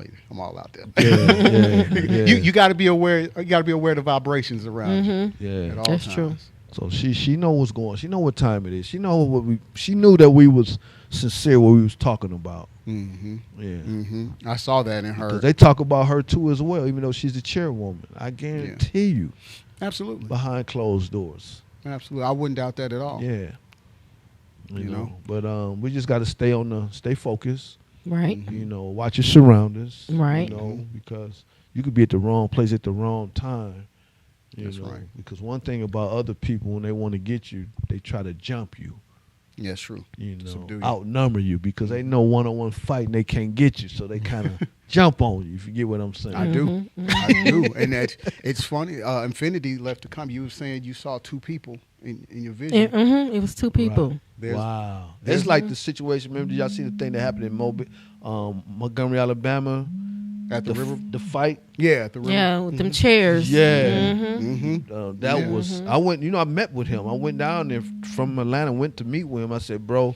out there. Yeah. You got to be aware. You got to be aware of the vibrations around you. Yeah, At all That's times. true. So she know what's going on. She know what time it is. She know what she knew that we was sincere what we was talking about. Yeah. I saw that in her. Because they talk about her too as well, even though she's the chairwoman. I guarantee you. Absolutely. Behind closed doors. Absolutely. I wouldn't doubt that at all. Yeah. You know. know. But we just gotta stay focused. Right. You know, watch your surroundings. Right. You know, because you could be at the wrong place at the wrong time. That's know? right. Because one thing about other people, when they want to get you, they try to jump you. Yeah, it's true. You know, Subdue you. outnumber you because they know one-on-one fight and they can't get you, so they kind of jump on you. If you get what I'm saying, I do. I do. And it's funny. Infinity left the company. You were saying you saw two people in your vision. It was two people. There's- Wow. It's like the situation. Remember, did y'all see the thing that happened in Montgomery, Alabama? At the river? The fight? Yeah, at the river. Yeah, with them chairs. Yeah. That Yeah. was, I went, I met with him. I went down there from Atlanta, went to meet with him. I said, bro,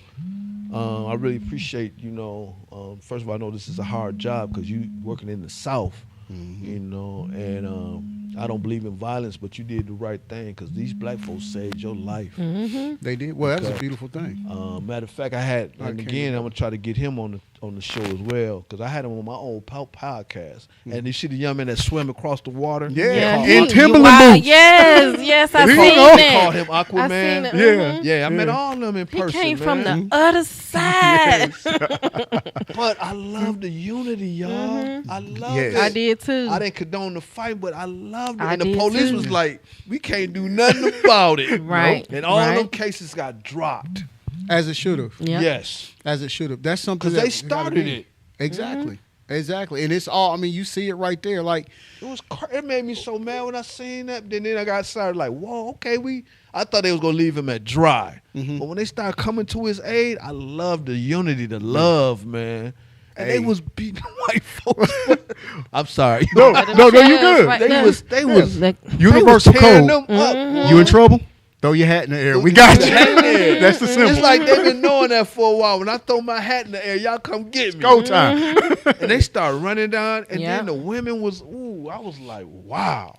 I really appreciate, first of all, I know this is a hard job because you working in the South, and I don't believe in violence, but you did the right thing because these black folks saved your life. They did. Well, that's a beautiful thing. Matter of fact, and again, I'm gonna try to get him on the show as well because I had him on my old podcast. And you see the young man that swam across the water. Yeah, They in call- Timberland boots. Yes, I They seen call that. him Aquaman. I seen it. Yeah, I met all of them in He person. came from man. the other side. But I love the unity, y'all. I love Yes. it. I did too. I didn't condone the fight, but I loved it. I And the did police too. was like, we can't do nothing about it. Right, And all right. them cases got dropped. As it should have. Yep. Yes. As it should have. That's something Because they that gotta started be. it. Exactly. Exactly. And it's all, you see it right there. Like, It made me so mad when I seen that. Then I got started like, whoa, okay, I thought they was gonna leave him at dry. But when they started coming to his aid, I loved the unity, the love, man. And they was beating white folks. I'm sorry. No, you good. Right They there. was Universal tearing code. them up. You in trouble? Throw your hat in the air. We got you. That's the symbol. It's like they've been knowing that for a while. When I throw my hat in the air, y'all come get me. Go time. And they start running down, and Yeah. then the women was, I was like, wow.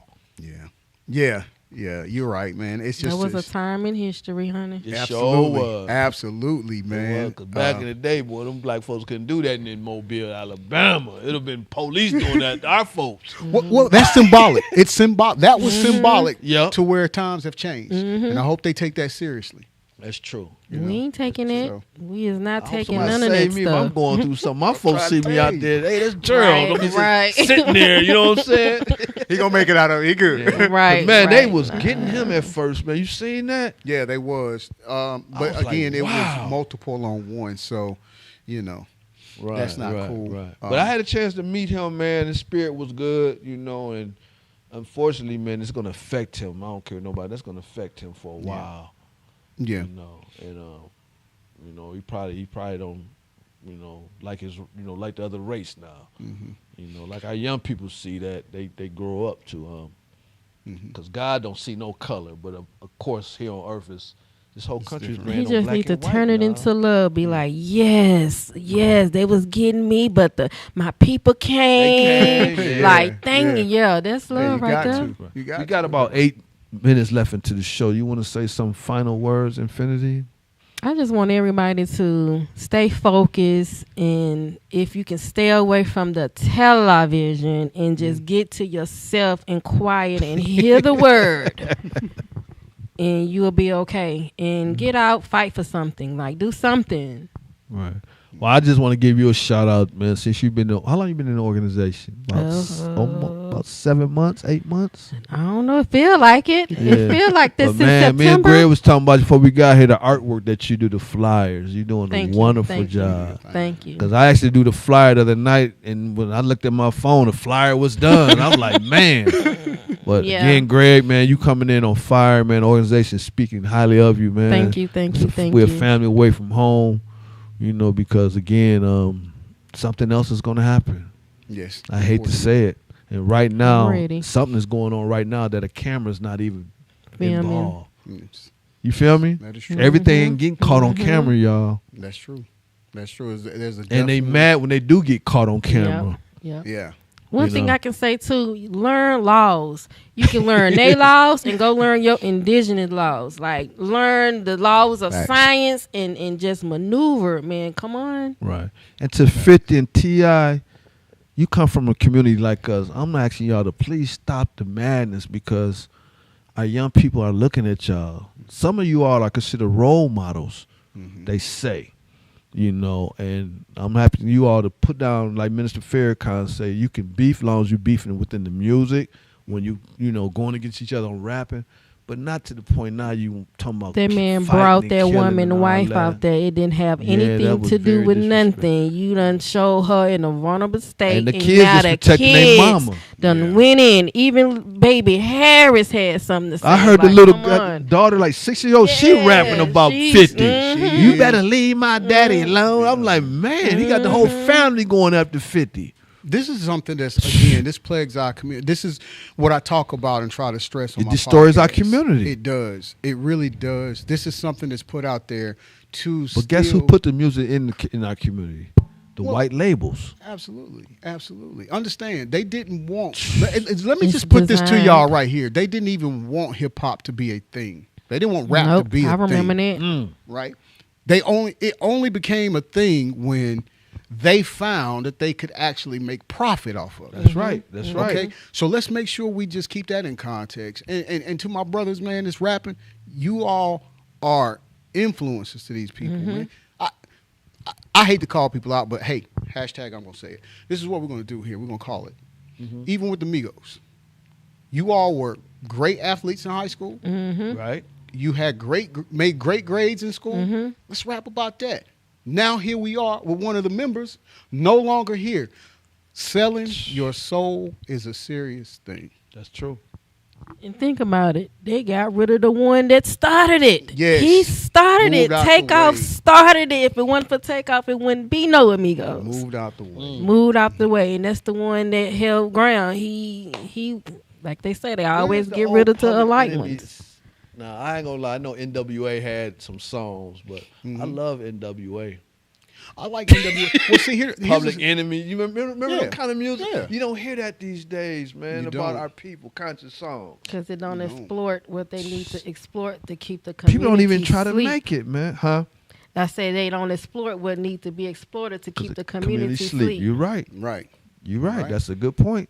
Yeah, you're right, man. It's just There was a time in history, honey. It absolutely, sure was. absolutely, man. Because back in the day, boy, them black folks couldn't do that in Mobile, Alabama. It'd have been police doing that to our folks. Well, that's symbolic. It's symbolic. That was symbolic Yep. to where times have changed, and I hope they take that seriously. That's true. We ain't taking it. So- We is not I hope taking somebody none of save that me if I'm stuff. going through something. My folks see trying to me out tell you. there. Hey, that's Gerald. I'm just Right. sitting there. You know what I'm saying? He gonna make it out of it. He good. Right. But man, they right. was getting him at first, man. You seen that? Yeah, they was. But was like, again, it wow. was multiple on one. So, Right, that's not right, cool. Right. But I had a chance to meet him, man. His spirit was good, and unfortunately, man, it's gonna affect him. I don't care nobody. That's gonna affect him for a while. Yeah. He probably don't, like like the other race now. Like our young people see that they grow up to, because God don't see no color, but of course here on earth is This whole country's He just need to turn it into love. Be Mm. like, yes, they was getting me, but my people came. came, Like, thank you. Yeah, that's love right there. You We got about 8 minutes left into the show. You want to say some final words, Infinity? I just want everybody to stay focused, and if you can stay away from the television and just get to yourself and quiet and hear the word, and you'll be okay. And get out, fight for something, like do something. Right. Well, I just want to give you a shout out, man. Since you've been, how long you been in the organization? About 7 months, 8 months. I don't know. It feel like it. Yeah. It feel like this But in man, me and September. Greg was talking about before we got here the artwork that you do, the flyers. You're doing Thank a you, wonderful thank you, job. thank you. Because I actually do the flyer the other night, and when I looked at my phone, the flyer was done. I was like, man. But Yeah. again, Greg, man, you coming in on fire, man. The organization speaking highly of you, man. Thank you. We're a family away from home, you know, because again, something else is going to happen. Yes. I hate to say it. And right now, ready. something is going on right now that a camera's not even Filming. involved. Yes. You feel me? That is true. Everything ain't getting caught on camera, y'all. That's true. That's true. There's a And they definite- mad when they do get caught on camera. Yeah. Yeah. One You thing know. I can say too, learn laws. You can learn their laws and go learn your indigenous laws. Like learn the laws of Facts. science and just maneuver, man. Come on. Right. And to 50 and T.I., you come from a community like us. I'm asking y'all to please stop the madness because our young people are looking at y'all. Some of you all are considered role models, they say. You know, and I'm happy you all to put down, like Minister Farrakhan say, you can beef as long as you beefing within the music, when you know, going against each other on rapping, but not to the point now you talking about That man fighting brought and that killing woman and all wife that. out there. It didn't have Yeah, that anything was to do very with disrespectful. nothing. You done showed her in a vulnerable state. And the kids now is the protecting their kids mama. done went in. Even baby Harris had something to say. I heard the like, little come on. daughter, like 6-year-old, she rapping about she's- 50. mhm. You better leave my daddy alone. I'm like, man, he got the whole family going after 50. This is something that's, again, this plagues our community. This is what I talk about and try to stress on It my destroys our podcast. community. It does. It really does. This is something that's put out there to But guess who still- put the music in our community? The Well, white labels. Absolutely. Absolutely. Understand, they didn't want, let me It's just put this to designed. y'all right here. They didn't even want hip hop to be a thing. They didn't want rap Nope, to be a I remember thing. that. Right? It only became a thing when they found that they could actually make profit off of it. That's right. That's right. Okay, so let's make sure we just keep that in context. And to my brothers, man, that's rapping, you all are influences to these people, man. I hate to call people out, but hey, hashtag I'm gonna say it. This is what we're gonna do here. We're gonna call it. Even with the Migos, you all were great athletes in high school, Right? you had made great grades in school. Let's rap about that. Now here we are with one of the members, no longer here. Selling your soul is a serious thing. That's true. And think about it. They got rid of the one that started it. Yes. He started Moved it. out the Takeoff way. started it. If it wasn't for Takeoff, it wouldn't be no Amigos. Moved out the way. Moved out the way. And that's the one that held ground. He like they say, they always Where's the get old rid of the Public alike Enemy? ones. Nah, I ain't gonna lie. I know NWA had some songs, but I love NWA. I like NWA. Well, see, here's Public the- Enemy. You remember Yeah. that kind of music? Yeah. You don't hear that these days, man, You about don't. our people, conscious songs. Because it don't exploit what they need to exploit to keep the community People don't even try to sleep. make it, man. Huh? I say they don't exploit what needs to be exploited to keep the community sleep. You're right. Right. You're right. Right. That's a good point.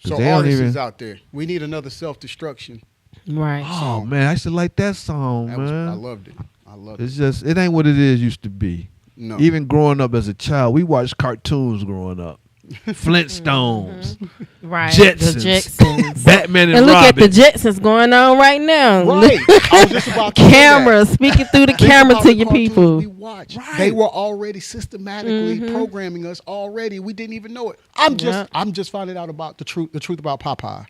'Cause So they don't artists even- is out there. We need another self-destruction. Right. Oh man, I used to like that song, I man. loved it. I loved it. It's just it ain't what it is used to be. No. Even growing up as a child, we watched cartoons growing up. Flintstones, Right. Jetsons, The Jetsons. Batman and And look Robin. at the Jetsons going on right now. Right. I was just about to say that. Camera, speaking through the Think camera about to the your cartoons people. We watch. They were already systematically programming us already. We didn't even know it. I'm just finding out about the truth about Popeye.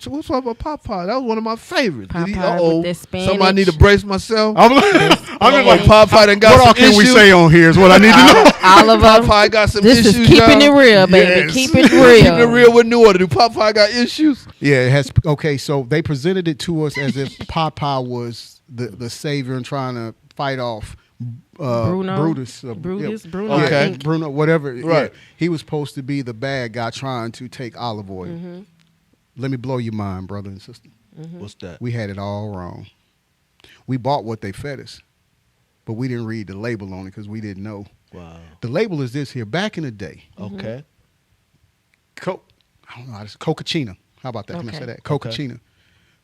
What's up about Popeye? That was one of my favorites. Did he- Popeye uh-oh, with that Spanish. somebody need to brace myself. I'm like Popeye done got what some all can we issues? say on here is what I need to know. Oliver, Popeye got some this issues. is keeping y'all. it real, baby. Yes. Keep it Keeping it real. real with New Order. Do Popeye got issues? Yeah, it has. Okay, so they presented it to us as if Popeye was the savior and trying to fight off Bruno. Brutus. Bruno. Yeah, Okay. I think. Bruno, whatever. Right. Yeah, he was supposed to be the bad guy trying to take olive oil. Mm-hmm. Let me blow your mind, brother and sister. What's that? We had it all wrong. We bought what they fed us, but we didn't read the label on it because we didn't know. Wow. The label is this here. Back in the day, Okay. I don't know how to say Coca-China. How about that? Can I say Okay. that? Coca-China.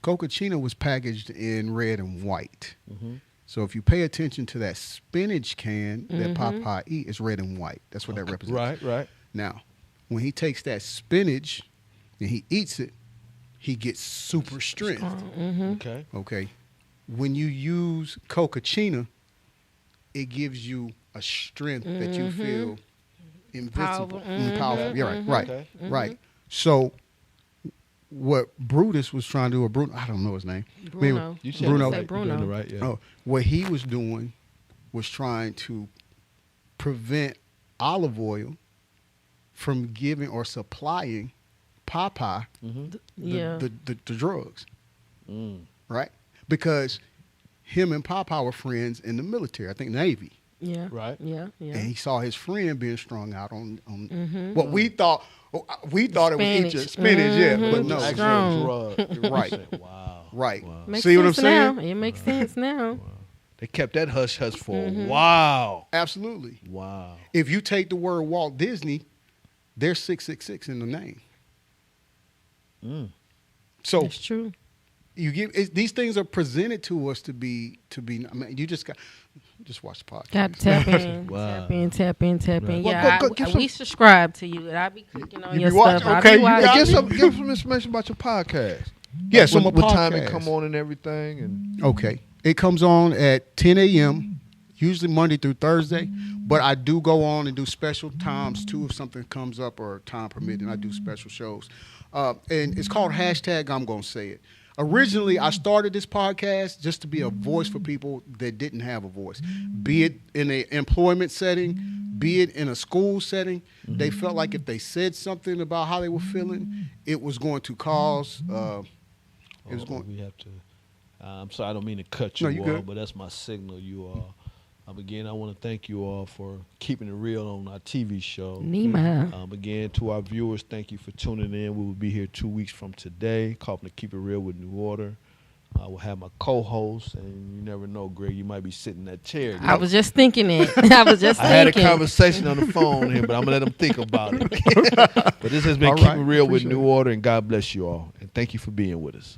Coca-China was packaged in red and white. Mm-hmm. So if you pay attention to that spinach can that Popeye eat, it's red and white. That's what that represents. Right. Now, when he takes that spinach and he eats it, he gets super strength. Okay. Okay. When you use Coca-China, it gives you a strength that you feel invincible, powerful. Yeah, right. Okay. Right. So what Brutus was trying to do, or Bruno, I don't know his name. Bruno. You said Bruno. it right. Say Bruno. You're doing it right. Yeah. Oh, what he was doing was trying to prevent olive oil from giving or supplying Popeye Yeah. the drugs, Mm. right? Because him and Popeye were friends in the military, I think Navy. Yeah. Right. Yeah. Yeah. And he saw his friend being strung out on what we thought it was just spinach, yeah, but no, Actual drug. right, Wow. right. Wow. Makes See what I'm sense now. saying? It makes sense now. They kept that hush hush for a while. Absolutely. Wow. If you take the word Walt Disney, there's 666 in the name. So It's true. you these things are presented to us to be. I mean, you just watch the podcast. Got to tap in, Wow. tap in. Right. Yeah, Well, give we subscribe to you, and I be clicking on You your be watching? stuff. Okay, I be you watching. got Give some information about your podcast. Yeah, Like so what my time it podcast. come on and everything. And Okay. It comes on at 10 a.m., usually Monday through Thursday, but I do go on and do special times too if something comes up or time permitting. I do special shows. And it's called hashtag I'm Gonna Say It. Originally, I started this podcast just to be a voice for people that didn't have a voice, be it in an employment setting, be it in a school setting. They felt like if they said something about how they were feeling, it was going to cause, it was going. we have to. I'm sorry, I don't mean to cut you No, you all, good. but that's my signal. You all. Again, I want to thank you all for keeping it real on our TV show. Nima. Again, to our viewers, thank you for tuning in. We will be here 2 weeks from today, calling to Keep It Real with New Order. I will have my co-host, and you never know, Greg, you might be sitting in that chair. I was just thinking it. I was just I had a thinking. conversation on the phone here, but I'm going to let them think about it. But this has been All Keep right, It Real with appreciate New Order, and God bless you all. And thank you for being with us.